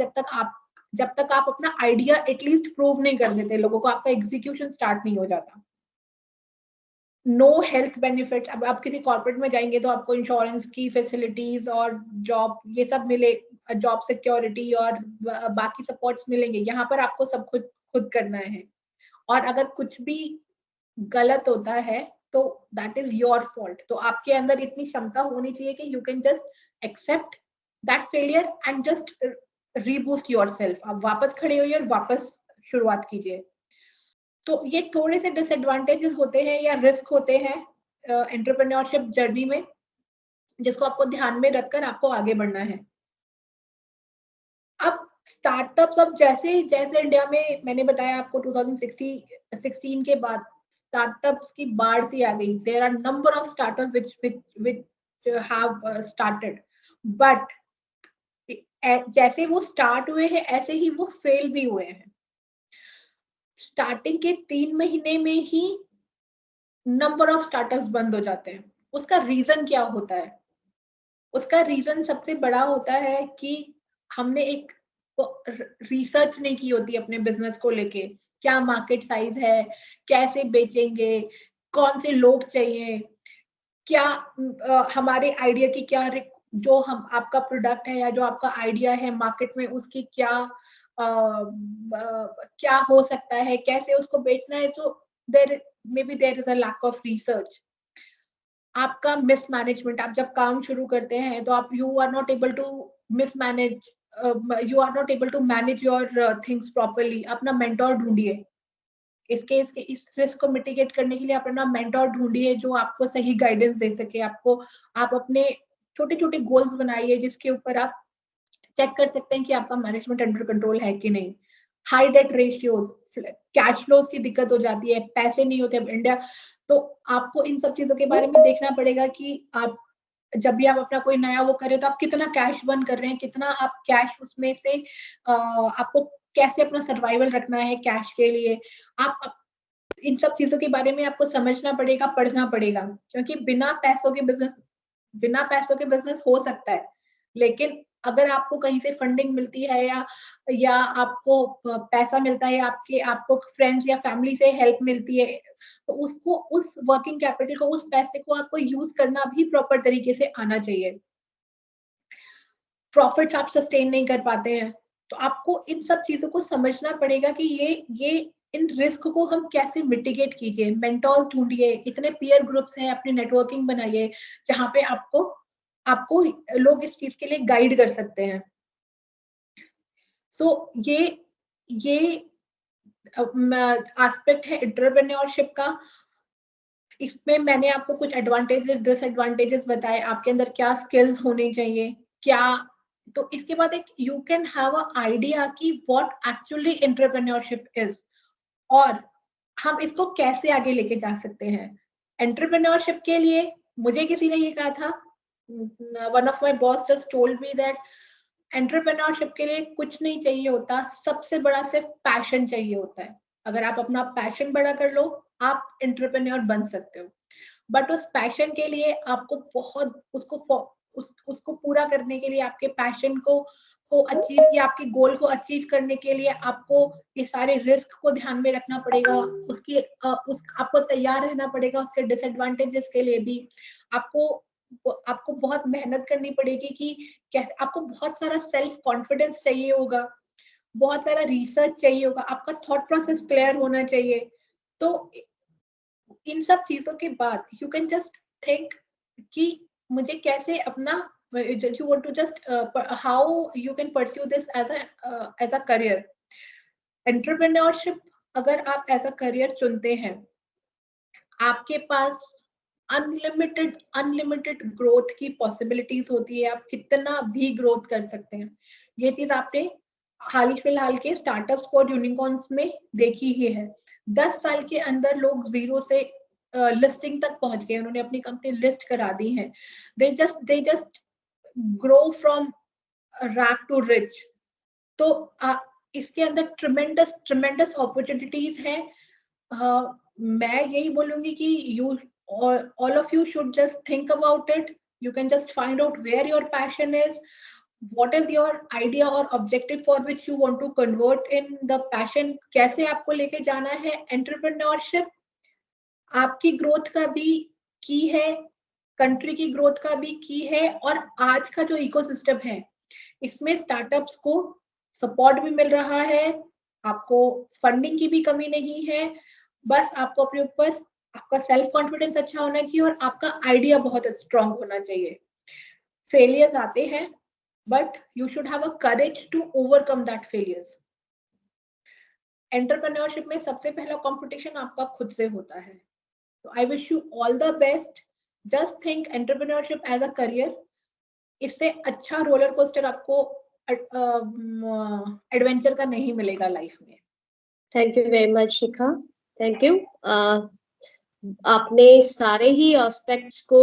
जब तक आप अपना आइडिया एटलीस्ट प्रूव नहीं कर देते लोगों को, आपका एग्जीक्यूशन स्टार्ट नहीं हो जाता। नो हेल्थ बेनिफिट्स, अब आप किसी कॉर्पोरेट में जाएंगे तो आपको इंश्योरेंस की फैसिलिटीज और जॉब ये सब मिले, जॉब सिक्योरिटी और बाकी सपोर्ट्स मिलेंगे, यहाँ पर आपको सब खुद खुद करना है। और अगर कुछ भी गलत होता है तो दैट इज योर फॉल्ट। तो आपके अंदर इतनी क्षमता होनी चाहिए कि you can just accept that failure and just reboost yourself. आप वापस खड़े होइए और वापस शुरुआत कीजिए। तो ये थोड़े से डिसएडवांटेजेस होते हैं या रिस्क होते हैं एंटरप्रेन्योरशिप जर्नी में, जिसको आपको ध्यान में रखकर आपको आगे बढ़ना है। अब स्टार्टअप्स, अब जैसे जैसे इंडिया में मैंने बताया आपको 2016 के बाद स्टार्टअप्स की बाढ़ सी आ गई। There are number of startups which have started, but जैसे वो स्टार्ट हुए हैं ऐसे ही वो फेल भी हुए हैं। स्टार्टिंग के 3 महीने में ही नंबर ऑफ स्टार्टअप्स बंद हो जाते हैं। उसका रीजन क्या होता है? उसका रीजन सबसे बड़ा होता है कि हमने एक रिसर्च नहीं की होती अपने बिजनेस को लेके, क्या मार्केट साइज है, कैसे बेचेंगे, कौन से लोग चाहिए, क्या हमारे आइडिया की क्या जो हम आपका प्रोडक्ट है या जो आपका आइडिया है मार्केट में उसकी क्या क्या हो सकता है, कैसे उसको बेचना है। तो there is a lack of research. आपका मिसमैनेजमेंट, आप जब काम शुरू करते हैं तो आप you are not able to mismanage, you are not able to manage your things properly. अपना मेंटोर ढूंढिए, इस रिस्क को मिटिगेट करने के लिए अपना मेंटोर ढूंढिए जो आपको सही गाइडेंस दे सके। आप अपने छोटे छोटे गोल्स बनाइए जिसके ऊपर आप चेक कर सकते हैं कि आपका मैनेजमेंट अंडर कंट्रोल है कि नहीं। High debt ratios, cash flows की दिक्कत हो जाती है, पैसे नहीं होते अब इंडिया। तो आपको इन सब चीजों के बारे में देखना पड़ेगा कि आप जब भी आप अपना कोई नया वो करें तो आप कितना कैश बर्न कर रहे हैं, कितना आप कैश उसमें से आपको कैसे अपना सर्वाइवल रखना है कैश के लिए। आप इन सब चीजों के बारे में आपको समझना पड़ेगा, पढ़ना पड़ेगा, क्योंकि बिना पैसों के बिजनेस हो सकता है, लेकिन अगर आपको कहीं से फंडिंग मिलती है या आपको पैसा मिलता है, आपको फ्रेंड्स या फैमिली से हेल्प मिलती है, तो उसको, उस वर्किंग कैपिटल को, उस पैसे को आपको यूज करना भी प्रॉपर तरीके से आना चाहिए। प्रॉफिट्स आप सस्टेन नहीं कर पाते हैं तो आपको इन सब चीजों को समझना पड़ेगा कि ये इन रिस्क को हम कैसे मिटिगेट कीजिए। मेंटोर्स ढूंढिए, इतने पीयर ग्रुप्स हैं, अपनी नेटवर्किंग बनाइए जहां पे आपको आपको लोग इस चीज के लिए गाइड कर सकते हैं। सो ये एस्पेक्ट है एंटरप्रेन्योरशिप का। इसमें मैंने आपको कुछ एडवांटेजेस डिसएडवांटेजेस बताए, आपके अंदर क्या स्किल्स होने चाहिए, क्या तो इसके बाद एक you can have a idea कि व्हाट एक्चुअली एंटरप्रेन्योरशिप इज, और हम इसको कैसे आगे लेके जा सकते हैं। एंटरप्रेन्योरशिप के लिए मुझे किसी ने ये कहा था, one of my boss just told me that entrepreneurship के लिए कुछ नहीं चाहिए होता, सबसे बड़ा सिर्फ पैशन चाहिए होता है। अगर आप अपना पैशन बड़ा कर लो, आप एंटरप्रेन्योर बन सकते हो। बट उस पैशन के लिए आपको बहुत उसको पूरा करने के लिए, आपके पैशन को अचीव या आपके गोल को अचीव करने के लिए आपको ये सारे रिस्क को ध्यान में रखना पड़ेगा, आपको तैयार रहना पड़ेगा उसके डिसएडवांटेजेस के लिए भी। आपको बहुत मेहनत करनी पड़ेगी कि कैसे, आपको बहुत सारा सेल्फ कॉन्फिडेंस चाहिए होगा, बहुत सारा रिसर्च चाहिए होगा, आपका थॉट प्रोसेस क्लियर होना चाहिए। तो इन सब चीजों के बाद यू कैन जस्ट थिंक कि मुझे कैसे अपना, you want to just how you can pursue this as a career. Entrepreneurship अगर आप एज अ करियर चुनते हैं, आपके पास अनलिमिटेड ग्रोथ की पॉसिबिलिटीज होती है, आप कितना भी ग्रोथ कर सकते हैं। ये चीज आपने हाल ही फिलहाल के स्टार्टअप्स और यूनिकॉर्न्स में देखी ही है। 10 साल के अंदर लोग जीरो से लिस्टिंग तक पहुंच गए, उन्होंने अपनी कंपनी लिस्ट करा दी है। They just grow from rag to rich. तो इसके अंदर ट्रेमेंडस अपॉर्चुनिटीज हैं। मैं यही बोलूंगी कि you all of you should just think about it. You can just find out where your passion is, what is your idea or objective for which you want to convert in the passion, कैसे आपको लेके जाना है। Entrepreneurship आपकी growth का भी की है, कंट्री की ग्रोथ का भी की है, और आज का जो इकोसिस्टम है इसमें स्टार्टअप्स को सपोर्ट भी मिल रहा है, आपको फंडिंग की भी कमी नहीं है। बस आपको अपने ऊपर आपका सेल्फ कॉन्फिडेंस अच्छा होना चाहिए और आपका आइडिया बहुत स्ट्रांग होना चाहिए। फेलियर्स आते हैं, but you should have a courage to overcome that failures. Entrepreneurship में सबसे पहला कंपटीशन आपका खुद से होता है। तो I wish you all the best. Just think entrepreneurship as a career. इससे अच्छा रोलर कोस्टर आपको एडवेंचर का नहीं मिलेगा लाइफ में। Thank you very much Shikha, thank you. आपने सारे ही एस्पेक्ट्स को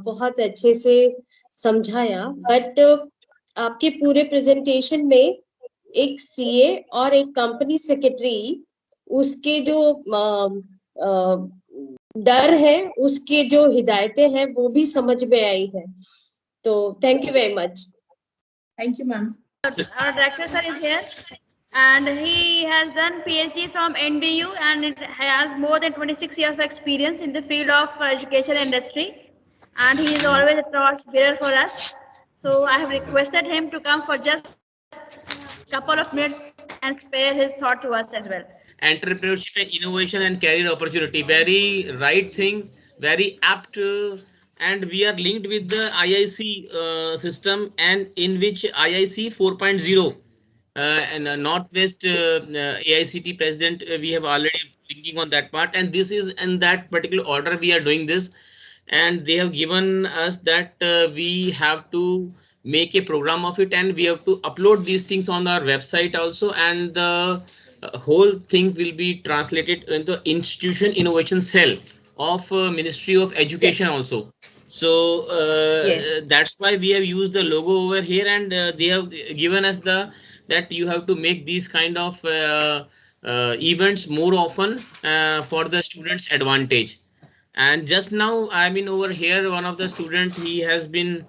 बहुत अच्छे से समझाया, बट आपके पूरे प्रेजेंटेशन में एक सीए और एक कंपनी सेक्रेटरी, उसके जो डर है, उसके जो हिदायतें हैं, वो भी समझ में आई है। तो thank you very much. Thank you ma'am. Our director sir is here, and he has done PhD from NDU and has more than 26 years of experience in the field of education industry, and he is always a torch bearer for us. So I have requested him to come for just couple of minutes and spare his thought to us as well. Entrepreneurship and innovation and career opportunity, very right thing, very apt, and we are linked with the IIC system, and in which IIC 4.0 and Northwest AICT president, we have already thinking on that part, and this is in that particular order we are doing this, and they have given us that we have to make a program of it, and we have to upload these things on our website also, and the whole thing will be translated into institution innovation cell of Ministry of Education also. So Yes. that's why we have used the logo over here, and they have given us the that you have to make these kind of events more often for the students' advantage. And just now, I mean, over here, one of the student, he has been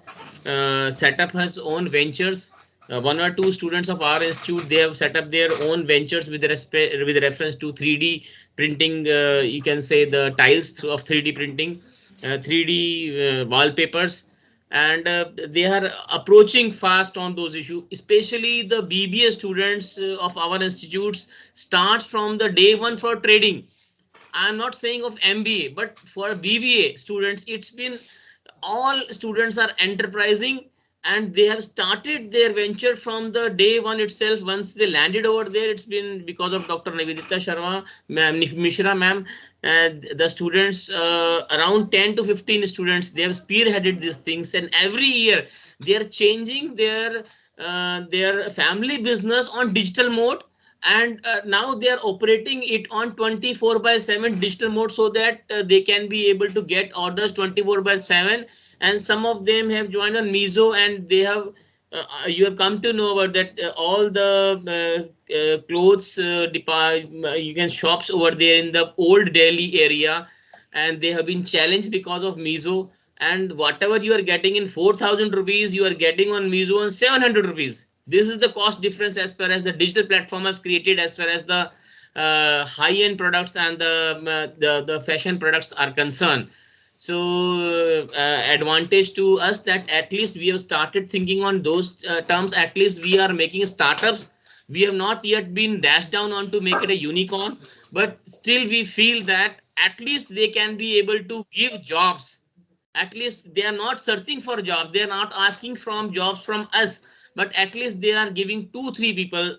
set up his own ventures. One or two students of our institute, they have set up their own ventures with reference to 3D printing. You can say the tiles of 3D printing, 3D wallpapers, and they are approaching fast on those issues. Especially the BBA students of our institutes starts from the day one for trading. I'm not saying of MBA, but for BBA students, it's been all students are enterprising, and they have started their venture from the day one itself. Once they landed over there, it's been because of Dr. Nivedita Sharma, Mishra ma'am, the students, around 10 to 15 students, they have spearheaded these things, and every year they are changing their their family business on digital mode, and now they are operating it on 24/7 digital mode, so that they can be able to get orders 24/7. And some of them have joined on Mizo, and they have you have come to know about that all the clothes you can shops over there in the old Delhi area, and they have been challenged because of Mizo. And whatever you are getting in 4,000 rupees, you are getting on Mizo on 700 rupees. This is the cost difference as far as the digital platform has created, as far as the high-end products and the fashion products are concerned. So advantage to us that at least we have started thinking on those terms. At least we are making startups. We have not yet been dashed down on to make it a unicorn, but still we feel that at least they can be able to give jobs. At least they are not searching for jobs, they are not asking from jobs from us, but at least they are giving 2 3 people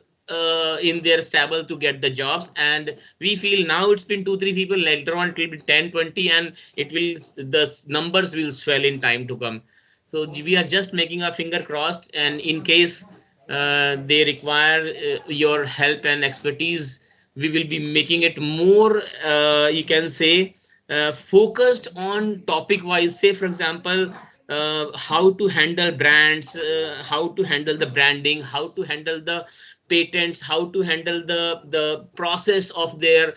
in their stable to get the jobs. And we feel now it's been 2 3 people, later on it will be 10 20, and it will, the numbers will swell in time to come. So we are just making our finger crossed, and in case they require your help and expertise, we will be making it more you can say focused on topic wise. Say for example, how to handle brands, how to handle the branding, how to handle the patents, how to handle the process of their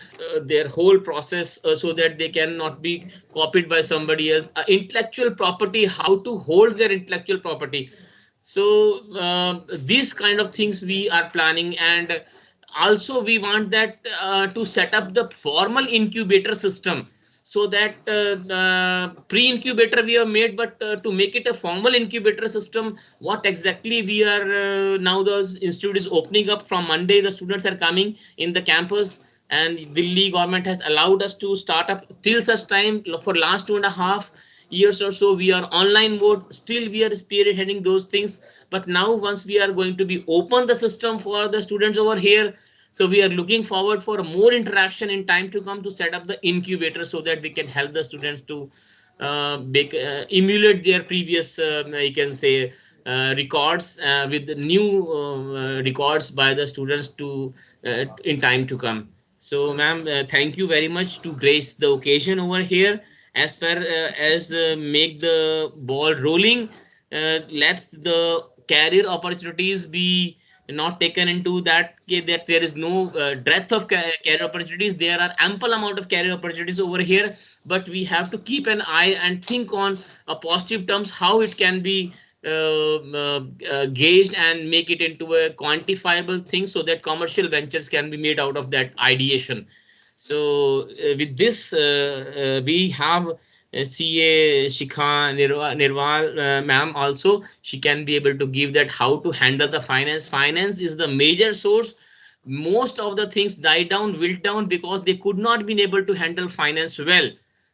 whole process, so that they cannot be copied by somebody else. Intellectual property, how to hold their intellectual property. So these kind of things we are planning. And also we want that to set up the formal incubator system, so that pre-incubator we have made, but to make it a formal incubator system, what exactly we are now the institute is opening up from Monday. The students are coming in the campus, and Delhi government has allowed us to start up till such time. For last 2.5 years or so we are online mode, still we are spearheading those things. But now once we are going to be open the system for the students over here, so we are looking forward for more interaction in time to come, to set up the incubator, so that we can help the students to emulate their previous you can say records with the new records by the students to in time to come. So ma'am, thank you very much to grace the occasion over here. As far as make the ball rolling, let's the career opportunities be not taken into that that there is no breadth of career opportunities. There are ample amount of career opportunities over here, but we have to keep an eye and think on a positive terms how it can be gauged and make it into a quantifiable thing, so that commercial ventures can be made out of that ideation. So with this we have CA Shikha Nirwal ma'am also. She can be able to give that how to handle the finance. Finance is the major source. Most of the things died down, wilt down, because they could not been able to handle finance well.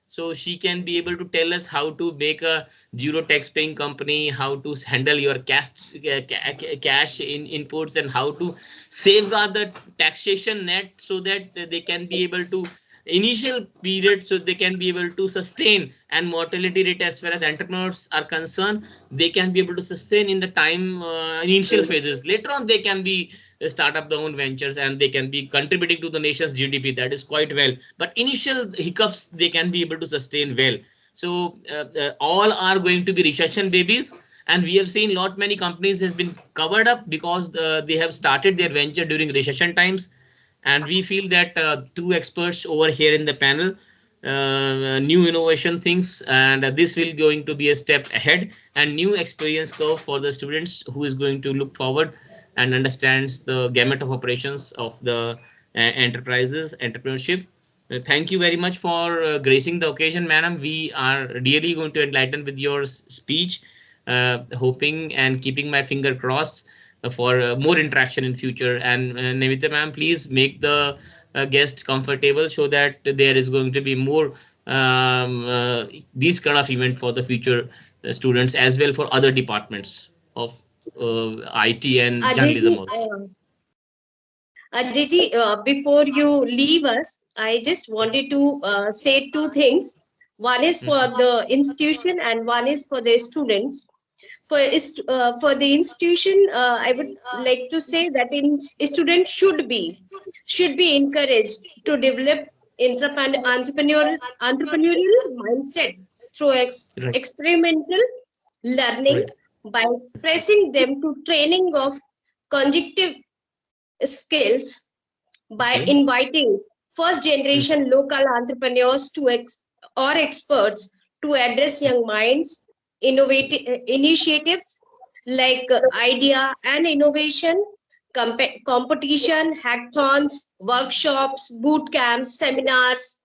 So she can be able to tell us how to make a zero tax paying company, how to handle your cash in inputs, and how to safeguard the taxation net, so that they can be able to initial period, so they can be able to sustain. And mortality rate as far as entrepreneurs are concerned, they can be able to sustain in the time initial phases. Later on they can be start up their own ventures, and they can be contributing to the nation's GDP. That is quite well, but initial hiccups they can be able to sustain well. So all are going to be recession babies, and we have seen lot many companies has been covered up because they have started their venture during recession times. And we feel that two experts over here in the panel, new innovation things, and this will going to be a step ahead and new experience curve for the students who is going to look forward and understands the gamut of operations of the enterprises entrepreneurship. Thank you very much for gracing the occasion, madam. We are really going to enlighten with your speech, hoping and keeping my finger crossed for more interaction in future. And Namita ma'am, please make the guest comfortable, so that there is going to be more these kind of event for the future students, as well for other departments of IT and journalism Aditi, also. Aditi, before you leave us, I just wanted to say two things. One is for Mhm. the institution and one is for the students. for the institution, I would like to say that students should be encouraged to develop entrepreneurial mindset through Right. experimental learning, Right. by expressing them to training of conjunctive skills, by Okay. inviting first Mm. generation local entrepreneurs or experts to address young minds, innovative initiatives like idea and innovation, competition, hackathons, workshops, boot camps, seminars,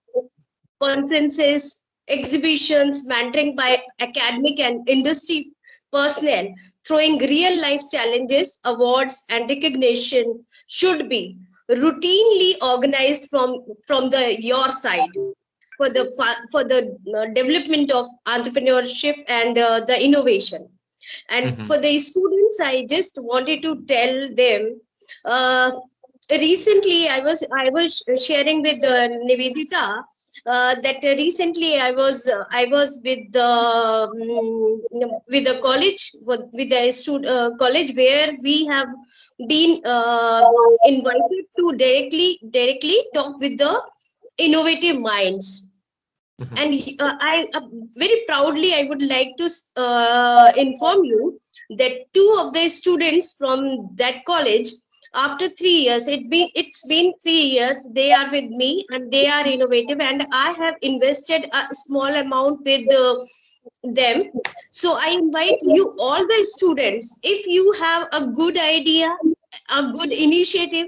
conferences, exhibitions, mentoring by academic and industry personnel, throwing real life challenges, awards, and recognition should be routinely organized from the your side for the development of entrepreneurship and the innovation. And Mhm. for the students, I just wanted to tell them. Uh, Recently, I was sharing with Nivedita that recently I was with the college with the college where we have been invited to directly talk with the innovative minds. Mhm. And I very proudly I would like to inform you that two of the students from that college, after 3 years, it's been 3 years, they are with me and they are innovative, and I have invested a small amount with them. So I invite you, all the students, if you have a good idea, a good initiative,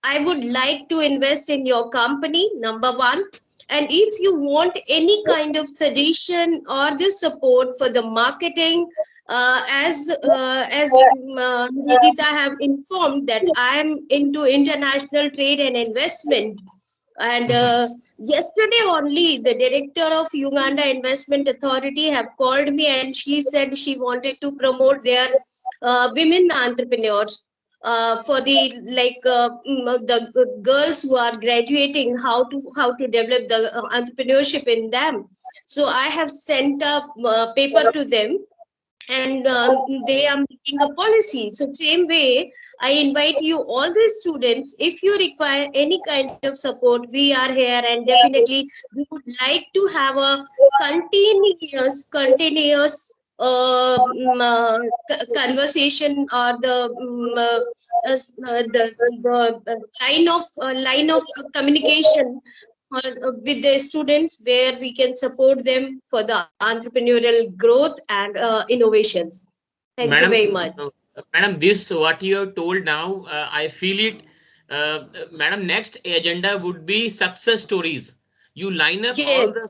I would like to invest in your company, number one. And if you want any kind of suggestion or the support for the marketing, as Nivedita have informed that I am into international trade and investment. And Mhm. yesterday only, the director of Uganda Investment Authority have called me, and she said she wanted to promote their women entrepreneurs for the the girls who are graduating, how to develop the entrepreneurship in them. So I have sent a paper to them, and they are making a policy. So same way, I invite you, all the students, if you require any kind of support, we are here, and definitely we would like to have a continuous conversation, or the line of communication with the students, where we can support them for the entrepreneurial growth and innovations. Thank you very Madam, much. madam, this what you have told now, I feel it. Madam, next agenda would be success stories. You line up Yes, all the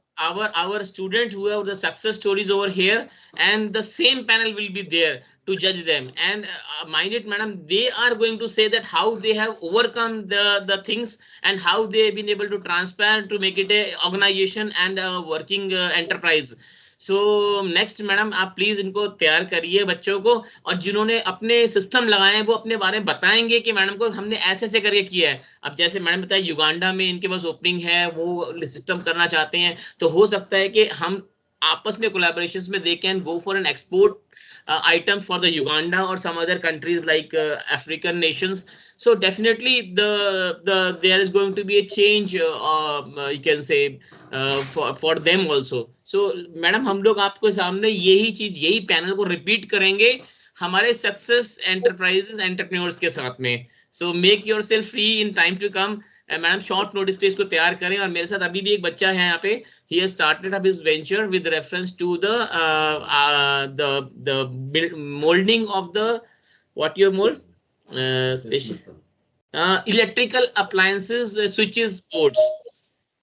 our students who have the success stories over here, and the same panel will be there to judge them. And mind it, madam, they are going to say that how they have overcome the things, and how they have been able to transparent to make it a organization and a working enterprise. So next madam, आप please इनको तैयार करिए बच्चों को, और जिन्होंने अपने system लगाए हैं वो अपने बारे में बताएंगे कि मैडम को हमने ऐसे ऐसे करके किया है। अब जैसे मैडम बताया युगांडा में इनके पास ओपनिंग है, वो सिस्टम करना चाहते हैं, तो हो सकता है कि हम आपस में कोलैबोरेशंस में they can go for an export item for the Uganda or some other countries like African nations. So definitely there is going to be a change, you can say, for them also. So madam, हम लोग आपको सामने यही चीज, यही panel को repeat करेंगे हमारे सक्सेस एंटरप्राइजेस एंटरप्रेन्योर्स के साथ में। So make yourself free in time to come. Madam short notice पे इसको तैयार करें। और मेरे साथ अभी भी एक बच्चा है यहाँ पे, he has started up his venture with reference to the molding of the what your mold special electrical appliances, switches, boards.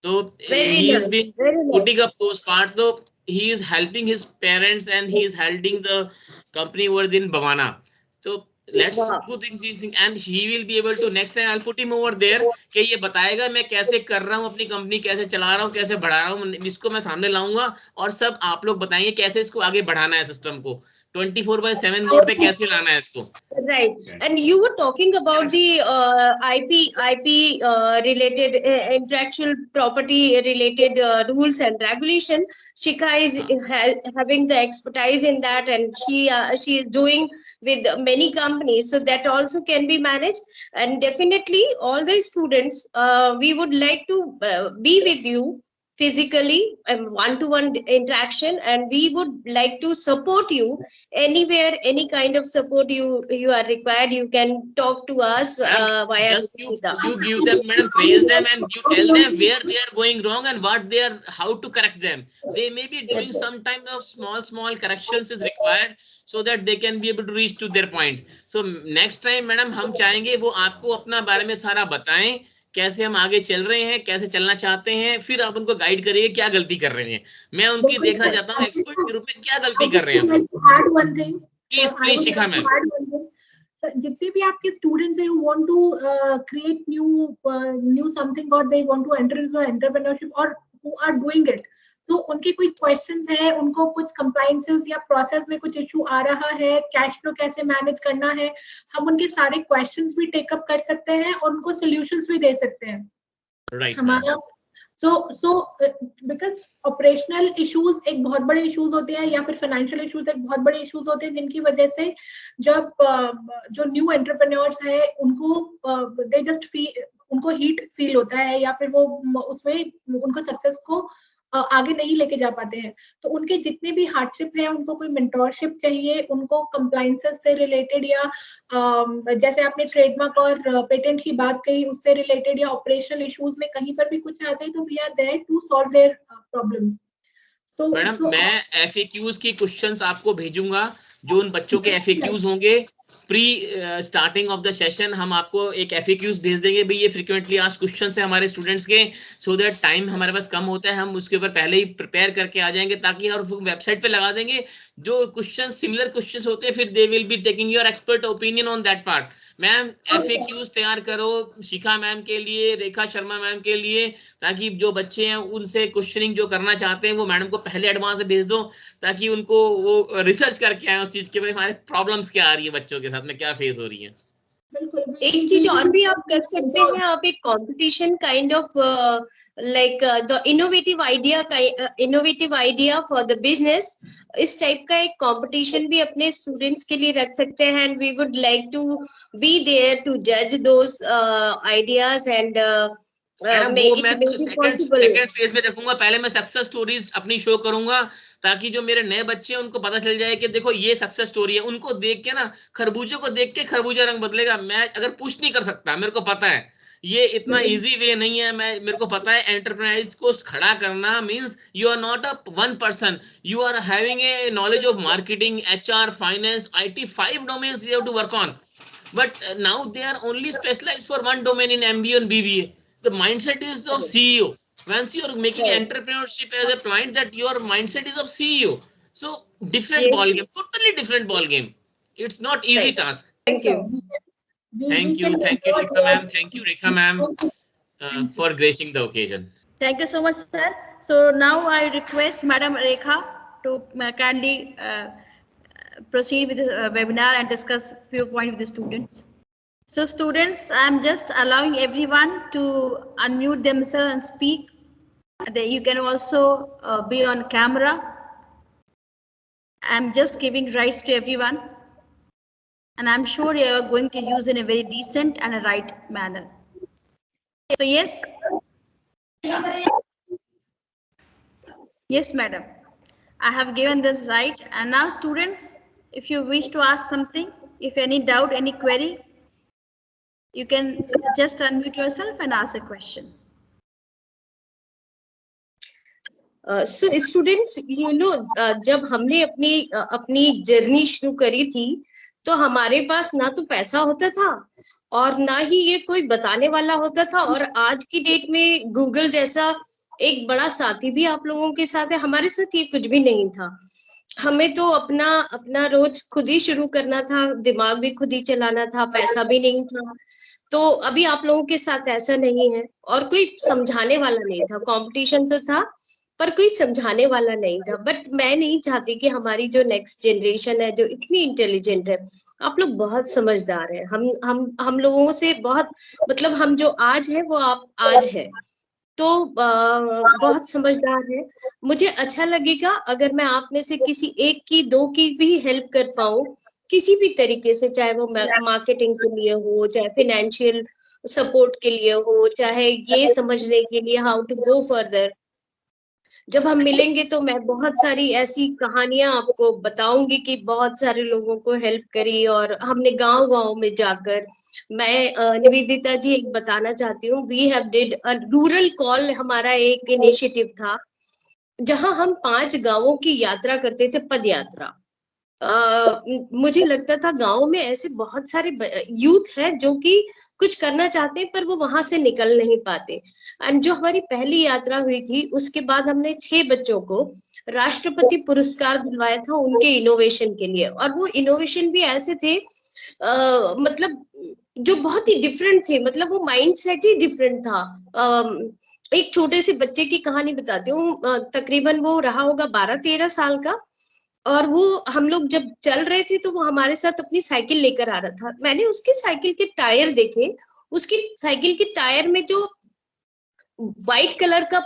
So very he has nice, been very nice. putting up those parts. So he is helping his parents and he is helping the company over in Bhavana. So let's Wow. do things and he will be able to, next time I'll put him over there कि ये बताएगा मैं कैसे कर रहा हूँ, अपनी company कैसे चला रहा हूँ, कैसे बढ़ा रहा हूँ, इसको मैं सामने लाऊंगा और सब आप लोग बताएंगे कैसे इसको आगे बढ़ाना है सिस्टम को। 24/7 मोड पे कैसे लाना है इसको। Right. And you were talking about the IP related intellectual property related rules and regulation. Shikha is having the expertise in that, and she is doing with many companies, so that also can be managed. And definitely, all the students, we would like to be with you physically and one-to-one interaction, and we would like to support you anywhere, any kind of support you are required. You can talk to us Madam, via just Vidya. you give them, madam, praise them, and you tell them where they are going wrong and what they are, how to correct them. They may be doing some kind of small corrections is required, so that they can be able to reach to their point. So next time, madam, हम चाहेंगे वो आपको अपना बारे में सारा बताएं, कैसे हम आगे चल रहे हैं, कैसे चलना चाहते हैं, फिर आप उनको गाइड करिए क्या गलती कर रहे हैं। मैं उनकी देखना चाहता हूँ एक्सपर्ट के रूप में क्या गलती कर रहे हैं हम लोग। Please Shikha ma'am. जितने भी आपके स्टूडेंट्स हैं, who want to create new something, or they want to enter into entrepreneurship, or who are doing it, so उनके कोई क्वेश्चंस है, उनको कुछ कंप्लायंसेस या प्रोसेस में कुछ इशू आ रहा है, कैश फ्लो कैसे मैनेज करना है, हम उनके सारे क्वेश्चंस भी टेकअप कर सकते हैं और उनको सॉल्यूशंस भी दे सकते हैं। राइट। हमारा so because ऑपरेशनल इश्यूज एक बहुत बड़े इश्यूज होते हैं, या फिर फाइनेंशियल इश्यूज एक बहुत बड़े इश्यूज होते हैं, जिनकी वजह से जब जो न्यू एंटरप्रेन्योर्स है उनको दे जस्ट फील, उनको हीट फील होता है, या फिर वो उसमें उनको सक्सेस को आगे नहीं लेके जा पाते हैं। तो उनके जितने भी हार्डशिप है, उनको कोई मेंटोरशिप चाहिए, उनको कंप्लायंसेस से रिलेटेड, या जैसे आपने ट्रेडमार्क और पेटेंट की बात कही, उससे रिलेटेड, या ऑपरेशनल इश्यूज में कहीं पर भी कुछ आते हैं, तो we are there to solve their problems. So madam, मैं FAQs की क्वेश्चंस आपको भेजूंगा, जो उन बच्चों के FAQs होंगे pre starting of the session, हम आपको एक FAQs भेज देंगे, भाई ये फ्रीक्वेंटली आस्क्ड क्वेश्चंस है हमारे स्टूडेंट्स के, सो दैट टाइम हमारे पास कम होता है, हम उसके ऊपर पहले ही प्रिपेयर करके आ जाएंगे, ताकि और वेबसाइट पे लगा देंगे जो क्वेश्चंस सिमिलर क्वेश्चंस होते हैं, फिर they will be taking your expert opinion on that part. Ma'am FAQs तैयार करो शिखा मैम के लिए, रेखा शर्मा मैम के लिए, ताकि जो बच्चे हैं उनसे क्वेश्चनिंग जो करना चाहते हैं वो मैडम को पहले एडवांस में भेज दो, ताकि उनको वो रिसर्च करके आए उस चीज के बारे में, हमारे प्रॉब्लम्स क्या आ रही है बच्चों के साथ में, क्या फेस हो रही है। एक चीज और भी आप कर सकते हैं, आप एक competition kind of like the innovative idea for the business, इस टाइप का एक कंपटीशन भी अपने स्टूडेंट्स के लिए रख सकते हैं, and we would like to be there to जज those ideas and second phase में रखूंगा। पहले मैं सक्सेस स्टोरीज अपनी शो करूंगा, ताकि जो मेरे नए बच्चे हैं उनको पता चल जाए कि देखो ये सक्सेस स्टोरी है। उनको देख के ना, खरबूजे को देख के खरबूजा रंग बदलेगा। मैं अगर पुश नहीं कर सकता, मेरे को पता है ये इतना इजी वे नहीं है, मेरे को पता है एंटरप्राइज को खड़ा करना means you are not a one person, you are having a knowledge of marketing, HR, finance, IT, 5 domains you have to work on, but now they are only specialized for one domain in MBA and BBA. The mindset is of CEO. Once you are making entrepreneurship as a point, that your mindset is of CEO, so different ball game, totally different ball game. It's not easy task. Thank you. Thank you Shikha ma'am, thank you Rekha ma'am for gracing the occasion. Thank you so much, sir. So now I request Madam Rekha to kindly proceed with the webinar and discuss few points with the students. So students, I'm just allowing everyone to unmute themselves and speak. You can also be on camera. I'm just giving rights to everyone, and I'm sure you are going to use in a very decent and a right manner. So yes. Yes, madam. I have given them right. And now students, if you wish to ask something, if any doubt, any query, you can just unmute yourself and ask a question. So students, you know, जब हमने अपनी journey शुरू करी थी, तो हमारे पास ना तो पैसा होता था और ना ही ये कोई बताने वाला होता था, और आज की डेट में गूगल जैसा एक बड़ा साथी भी आप लोगों के साथ है। हमारे साथ ये कुछ भी नहीं था, हमें तो अपना रोज खुद ही शुरू करना था, दिमाग भी खुद ही चलाना था, पैसा भी नहीं था। तो अभी आप लोगों के साथ ऐसा नहीं है, और कोई समझाने वाला नहीं था। कंपटीशन तो था, पर कोई समझाने वाला नहीं था। बट मैं नहीं चाहती कि हमारी जो नेक्स्ट जनरेशन है जो इतनी इंटेलिजेंट है, आप लोग बहुत समझदार हैं, हम लोगों से बहुत, मतलब हम जो आज है वो आप आज है, तो बहुत समझदार है। मुझे अच्छा लगेगा अगर मैं आप में से किसी एक की, दो की भी हेल्प कर पाऊं किसी भी तरीके से, चाहे वो मार्केटिंग के लिए हो, चाहे फाइनेंशियल सपोर्ट के लिए हो, चाहे ये समझने के लिए हाउ टू गो फर्दर। जब हम मिलेंगे तो मैं बहुत सारी ऐसी कहानियां आपको बताऊंगी कि बहुत सारे लोगों को हेल्प करी, और हमने गांव गांव में जाकर, मैं निवेदिता जी एक बताना चाहती हूँ, we have did a rural call, हमारा एक इनिशिएटिव था जहां हम 5 गांवों की यात्रा करते थे, पद यात्रा। मुझे लगता था गांव में ऐसे बहुत सारे यूथ हैं जो कि कुछ करना चाहते हैं पर वो वहां से निकल नहीं पाते। एंड जो हमारी पहली यात्रा हुई थी उसके बाद हमने 6 बच्चों को राष्ट्रपति पुरस्कार दिलवाया था उनके इनोवेशन के लिए, और वो इनोवेशन भी ऐसे थे मतलब जो बहुत ही डिफरेंट थे, मतलब वो माइंड सेट ही डिफरेंट था। एक छोटे से बच्चे की कहानी बताती हूँ, तकरीबन वो रहा होगा 12-13 साल का, और वो हम लोग जब चल रहे थे तो वो हमारे साथ अपनी साइकिल लेकर आ रहा था। मैंने उसकी साइकिल के टायर देखे, उसकी साइकिल के टायर में जो व्हाइट कलर का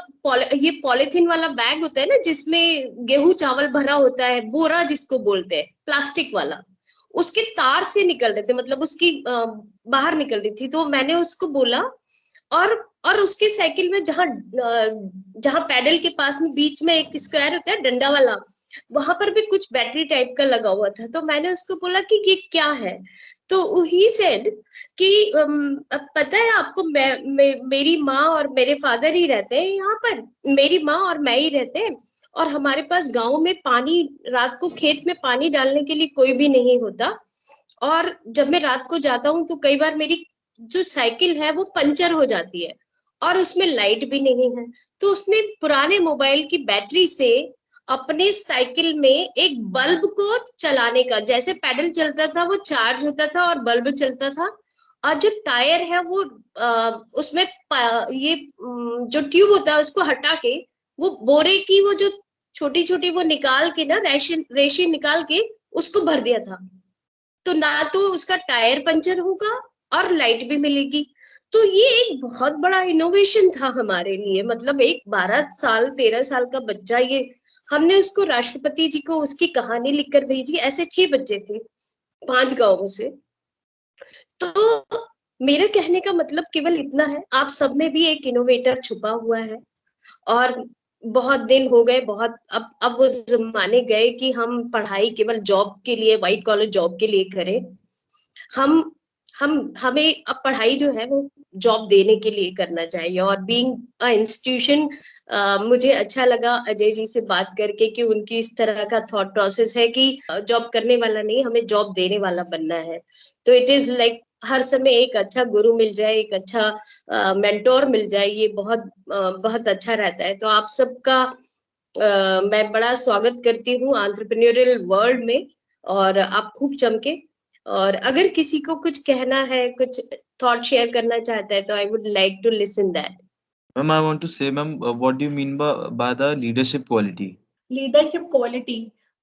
ये पॉलिथीन वाला बैग होता है ना, जिसमें गेहूं चावल भरा होता है, बोरा जिसको बोलते हैं, प्लास्टिक वाला, उसके तार से निकल रहे थे, मतलब उसकी बाहर निकल रही थी। तो मैंने उसको बोला, और उसके साइकिल में जहां जहां पैडल के पास में बीच में एक स्क्वायर होता है डंडा वाला, वहां पर भी कुछ बैटरी टाइप का लगा हुआ था। तो मैंने उसको बोला कि ये क्या है, तो ही सेड कि पता है आपको, मेरी माँ और मेरे फादर ही रहते हैं यहाँ पर, मेरी माँ और मैं ही रहते हैं, और हमारे पास गांव में पानी, रात को खेत में पानी डालने के लिए कोई भी नहीं होता, और जब मैं रात को जाता हूँ तो कई बार मेरी जो साइकिल है वो पंचर हो जाती है, और उसमें लाइट भी नहीं है। तो उसने पुराने मोबाइल की बैटरी से अपने साइकिल में एक बल्ब को चलाने का, जैसे पैडल चलता था वो चार्ज होता था और बल्ब चलता था, और जो टायर है वो उसमें ये जो ट्यूब होता है उसको हटा के, वो बोरे की वो जो छोटी छोटी वो निकाल के ना, रेशी निकाल के उसको भर दिया था। तो ना तो उसका टायर पंचर होगा और लाइट भी मिलेगी। तो ये एक बहुत बड़ा इनोवेशन था हमारे लिए, मतलब एक 12 साल 13 साल का बच्चा, ये हमने उसको राष्ट्रपति जी को उसकी कहानी लिखकर भेजी। ऐसे 6 बच्चे थे 5 गांवों से। तो मेरे कहने का मतलब केवल इतना है, आप सब में भी एक इनोवेटर छुपा हुआ है, और बहुत दिन हो गए, बहुत अब वो जमाने गए कि हम पढ़ाई केवल जॉब के लिए, व्हाइट कॉलर जॉब के लिए करें। हम हमें अब पढ़ाई जो है वो जॉब देने के लिए करना चाहिए। और बीइंग अ इंस्टीट्यूशन, मुझे अच्छा लगा अजय जी से बात करके कि उनकी इस तरह का थॉट प्रोसेस है कि जॉब करने वाला नहीं, हमें जॉब देने वाला बनना है। तो इट इज लाइक हर समय एक अच्छा गुरु मिल जाए, एक अच्छा मेंटोर मिल जाए, ये बहुत अच्छा रहता है। तो आप सबका मैं बड़ा स्वागत करती हूँ एंटरप्रेन्योरियल वर्ल्ड में, और आप खूब चमके। और अगर किसी को कुछ कहना है, कुछ थॉट शेयर करना चाहता है, तो I would like to listen that. Ma'am, I want to say, ma'am, what do you mean by the leadership quality? Leadership quality,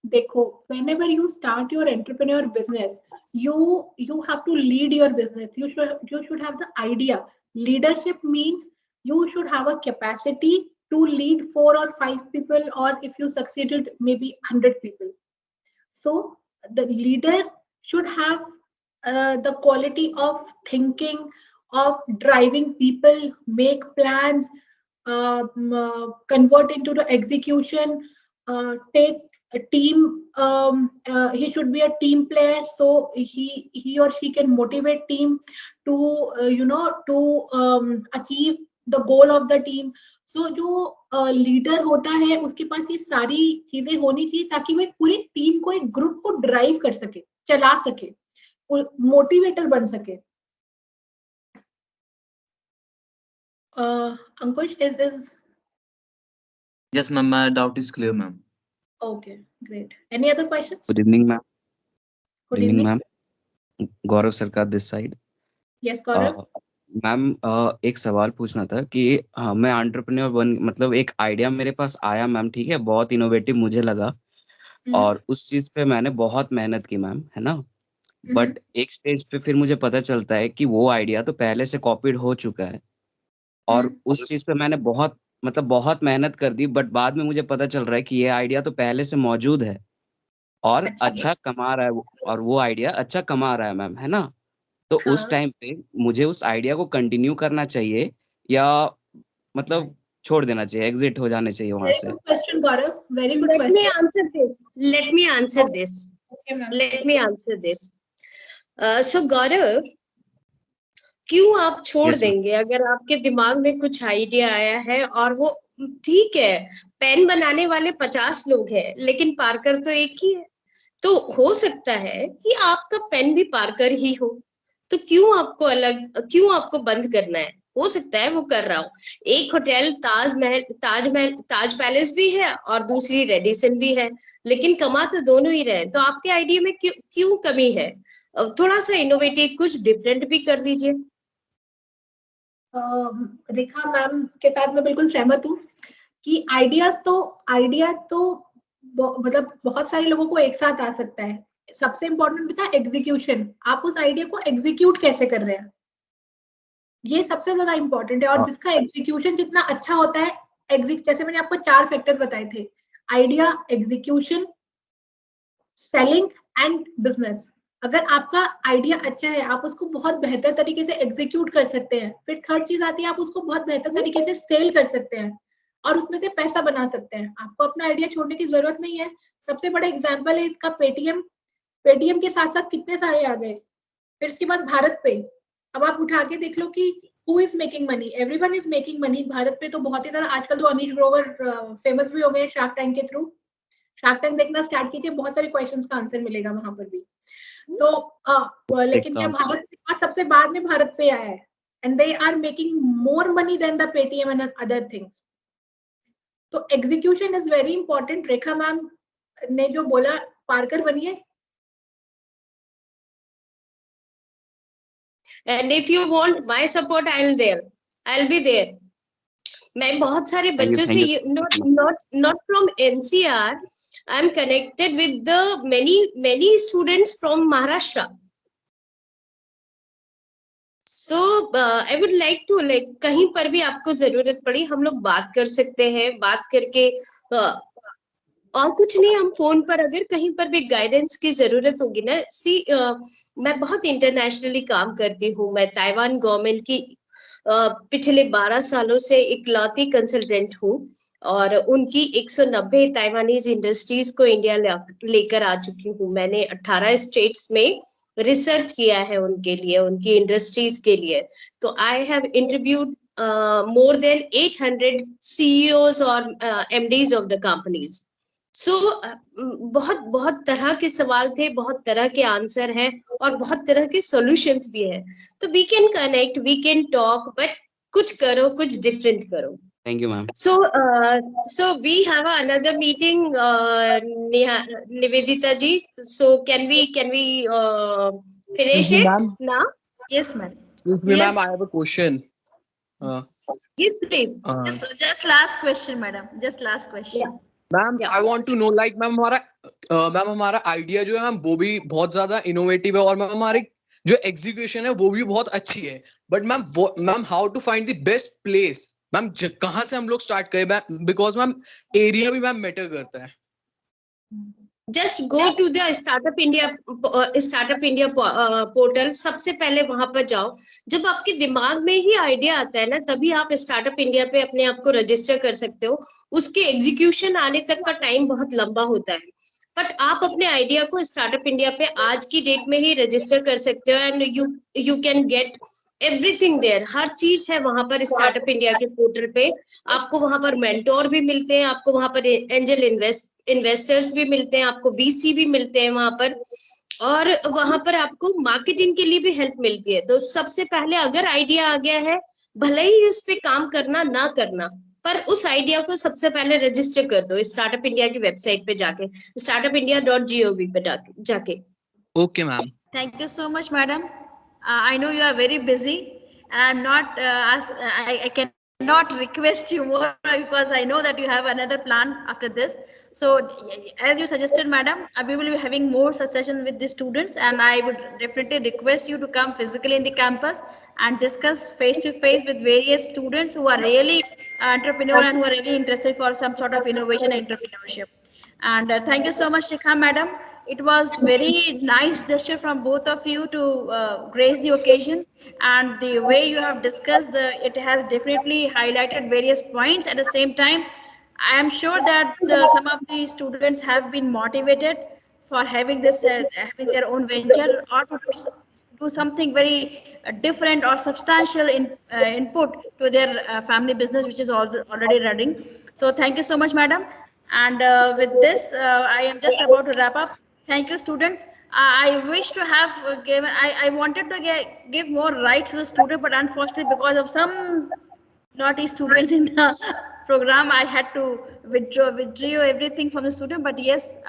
देखो, whenever you start your entrepreneur business, you have to lead your business. You should have the idea. Leadership means you should have a capacity to lead 4 or 5 people, or if you succeeded, maybe 100 people. So the leader should have the quality of thinking, of driving people, make plans, convert into the execution, take a team. He should be a team player, so he or she can motivate team to achieve the goal of the team. So जो leader होता है उसके पास ये सारी चीजें होनी चाहिए ताकि वो एक पूरी टीम को, एक ग्रुप को ड्राइव कर सके, चला सके, मोटिवेटर बन सके. Ankush, is Yes, ma'am, my doubt is clear, ma'am. okay, great. Any other questions? Good evening, ma'am. Good evening. ma'am. Gaurav Sarkar this side. Yes, Gaurav. Ma'am एक सवाल पूछना था कि हाँ, मैं एंटरप्रेन्योर बन मतलब एक आइडिया मेरे पास आया मैम, ठीक है, बहुत इनोवेटिव मुझे लगा और उस चीज़ पे मैंने बहुत मेहनत की मैम, है ना। बट एक स्टेज पे फिर मुझे पता चलता है कि वो आइडिया तो पहले से कॉपीड हो चुका है और उस चीज़ पे मैंने बहुत मतलब बहुत मेहनत कर दी, बट बाद में मुझे पता चल रहा है कि ये आइडिया तो पहले से मौजूद है और अच्छा कमा रहा है और वो आइडिया अच्छा कमा रहा है मैम, है ना। तो उस टाइम पे मुझे उस आइडिया को कंटिन्यू करना चाहिए या मतलब छोड़ देना चाहिए, एग्जिट हो जाने चाहिए वहां Very से। good question, Gaurav. Very good Let me question. answer this. Let me answer this. Okay, ma'am. Let me answer this. So Gaurav, क्यों आप छोड़ यस मैम। देंगे? अगर आपके दिमाग में कुछ आइडिया आया है और वो ठीक है, पेन बनाने वाले 50 लोग हैं लेकिन पार्कर तो एक ही है, तो हो सकता है कि आपका पेन भी पार्कर ही हो, तो क्यों आपको बंद करना है? हो सकता है वो कर रहा हो। एक होटल ताज पैलेस भी है और दूसरी रेडिसन भी है, लेकिन कमा तो दोनों ही रहे हैं। तो आपके आइडिया में क्यों कमी है? थोड़ा सा इनोवेटिव, कुछ डिफरेंट भी कर लीजिए। रेखा मैम के साथ मैं बिल्कुल सहमत हूँ कि आइडिया तो मतलब बहुत सारे लोगों को एक साथ आ सकता है। सबसे इम्पोर्टेंट भी था एग्जीक्यूशन, आप उस आइडिया को एग्जीक्यूट कैसे कर रहे हैं, ये सबसे ज्यादा इम्पोर्टेंट है। और जिसका एग्जीक्यूशन जितना अच्छा होता है, जैसे मैंने आपको 4 फैक्टर बताए थे, idea, execution, selling and business. अगर आपका आइडिया अच्छा है, आप उसको बहुत बेहतर तरीके से एग्जीक्यूट कर सकते हैं। फिर थर्ड चीज आती है, आप उसको बहुत बेहतर तरीके से सेल कर सकते हैं और उसमें से पैसा बना सकते हैं। आपको अपना आइडिया छोड़ने की जरूरत नहीं है। सबसे बड़ा एग्जाम्पल है इसका पेटीएम के साथ साथ कितने सारे आ गए। फिर इसके बाद भारत पे, अब आप उठा के देख लो कि who is making money, everyone is making money. Bharat पे तो बहुत ही ज्यादा, आजकल तो अनिल ग्रोवर फेमस भी हो गए शार्क टैंक के थ्रू। शार्क टैंक देखना स्टार्ट कीजिए, बहुत सारे क्वेश्चंस का आंसर मिलेगा वहां पर भी। तो लेकिन क्या भारत सबसे बाद में भारत पे आया है, and they are making more money than the Paytm and other things. तो execution is very important. Rekha ma'am ने जो बोला, पार्कर बनिए। And if you want my support, I will be there. मैं बहुत सारे बच्चों से, not from NCR, I am connected with the many students from Maharashtra. So I would like to, कहीं पर भी आपको जरूरत पड़ी, हम लोग बात कर सकते हैं। बात करके और कुछ नहीं, हम फोन पर अगर कहीं पर भी गाइडेंस की जरूरत होगी ना, मैं बहुत इंटरनेशनली काम करती हूँ। मैं ताइवान गवर्नमेंट की पिछले 12 सालों से इकलौती कंसल्टेंट हूँ और उनकी 190 ताइवानीज इंडस्ट्रीज को इंडिया लेकर आ चुकी हूँ। मैंने 18 स्टेट्स में रिसर्च किया है उनके लिए, उनकी इंडस्ट्रीज के लिए। तो I have interviewed more than 800 CEOs और MDs of the companies. So बहुत बहुत तरह के सवाल थे, बहुत तरह के आंसर हैं और बहुत तरह के सॉल्यूशंस भी हैं। तो we can connect, we can talk, but कुछ करो, कुछ डिफरेंट करो। Thank you ma'am. So we have another meeting, Nivedita ji. So can we finish Excuse me, it ma'am. now? Yes, ma'am. Excuse me, ma'am. Yes. I have a question. Yes, please. Just last question, madam. Just last question. Ma'am Yeah. I want to know, like ma'am हमारा idea जो है ma'am वो भी बहुत ज्यादा innovative है और ma'am हमारी जो एग्जीक्यूशन है वो भी बहुत अच्छी है। But ma'am how to find the best place, ma'am कहाँ से हम लोग स्टार्ट करें? बिकॉज मैम एरिया भी मैम मैटर करता है। Just go to the Startup India portal. सबसे पहले वहां पर जाओ। जब आपके दिमाग में ही आइडिया आता है ना, तभी आप स्टार्टअप इंडिया पे अपने आप को रजिस्टर कर सकते हो। उसके एग्जीक्यूशन आने तक का टाइम बहुत लंबा होता है, बट आप अपने आइडिया को स्टार्टअप इंडिया पे आज की डेट में ही रजिस्टर कर सकते हो and you can get everything there. हर चीज है वहां पर स्टार्टअप इंडिया के पोर्टल पे। आपको वहां पर मेंटोर भी मिलते हैं, आपको वहां पर एंजल इन्वेस्टर्स भी मिलते हैं, आपको VC भी मिलते हैं वहां पर, और वहां पर आपको मार्केटिंग के लिए भी हेल्प मिलती है। तो सबसे पहले अगर आइडिया आ गया है, भले ही उस पर काम करना ना करना, पर उस आइडिया को सबसे पहले रजिस्टर कर दो स्टार्टअप इंडिया की वेबसाइट पे जाके, startupindia.gov पे जाके। Okay ma'am. Thank you so much, madam. I know you are very busy, and I'm not I cannot request you more because I know that you have another plan after this. So as you suggested, madam, we will be having more such sessions with the students, and I would definitely request you to come physically in the campus and discuss face to face with various students who are really entrepreneur and who are really interested for some sort of innovation and entrepreneurship. And thank you so much, Shikha madam. It was very nice gesture from both of you to grace the occasion, and the way you have discussed it has definitely highlighted various points. At the same time, I am sure that some of the students have been motivated for having their own venture, or to do something very different or substantial input to their family business, which is already running. So thank you so much, madam. And with this, I am just about to wrap up. Thank you, students. I wish to have I wanted to give more rights to the student, but unfortunately, because of some naughty students in the program, I had to withdraw everything from the student. But yes,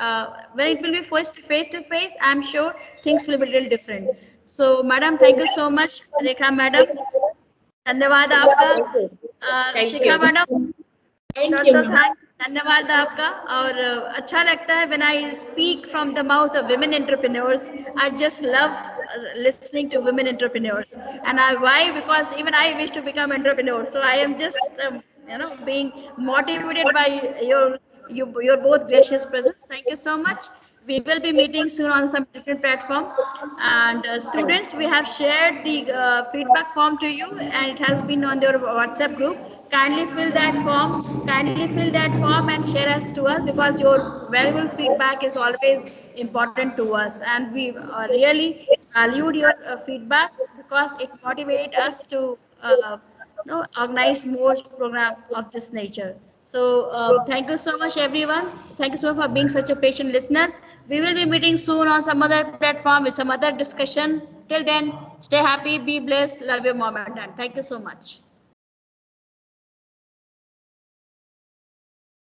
when it will be first face to face, I'm sure things will be a little different. So madam, thank you so much. Rekha madam, धन्यवाद आपका. Thank Shikha you. Madam, Thank lots you, of ma'am. thanks. धन्यवाद आपका. और अच्छा लगता है when I speak from the mouth of women entrepreneurs. I just love listening to women entrepreneurs. And why? Because even I wish to become entrepreneur. So I am just being motivated by your both gracious presence. Thank you so much. We will be meeting soon on some different platform. And students, we have shared the feedback form to you, and it has been on your WhatsApp group. Kindly fill that form. Kindly fill that form and share us to us, because your valuable feedback is always important to us, and we really valued your feedback, because it motivates us to organize more program of this nature. So thank you so much, everyone. Thank you so much for being such a patient listener. We will be meeting soon on some other platform with some other discussion. Till then, stay happy, be blessed, love your mom and dad. Thank you so much.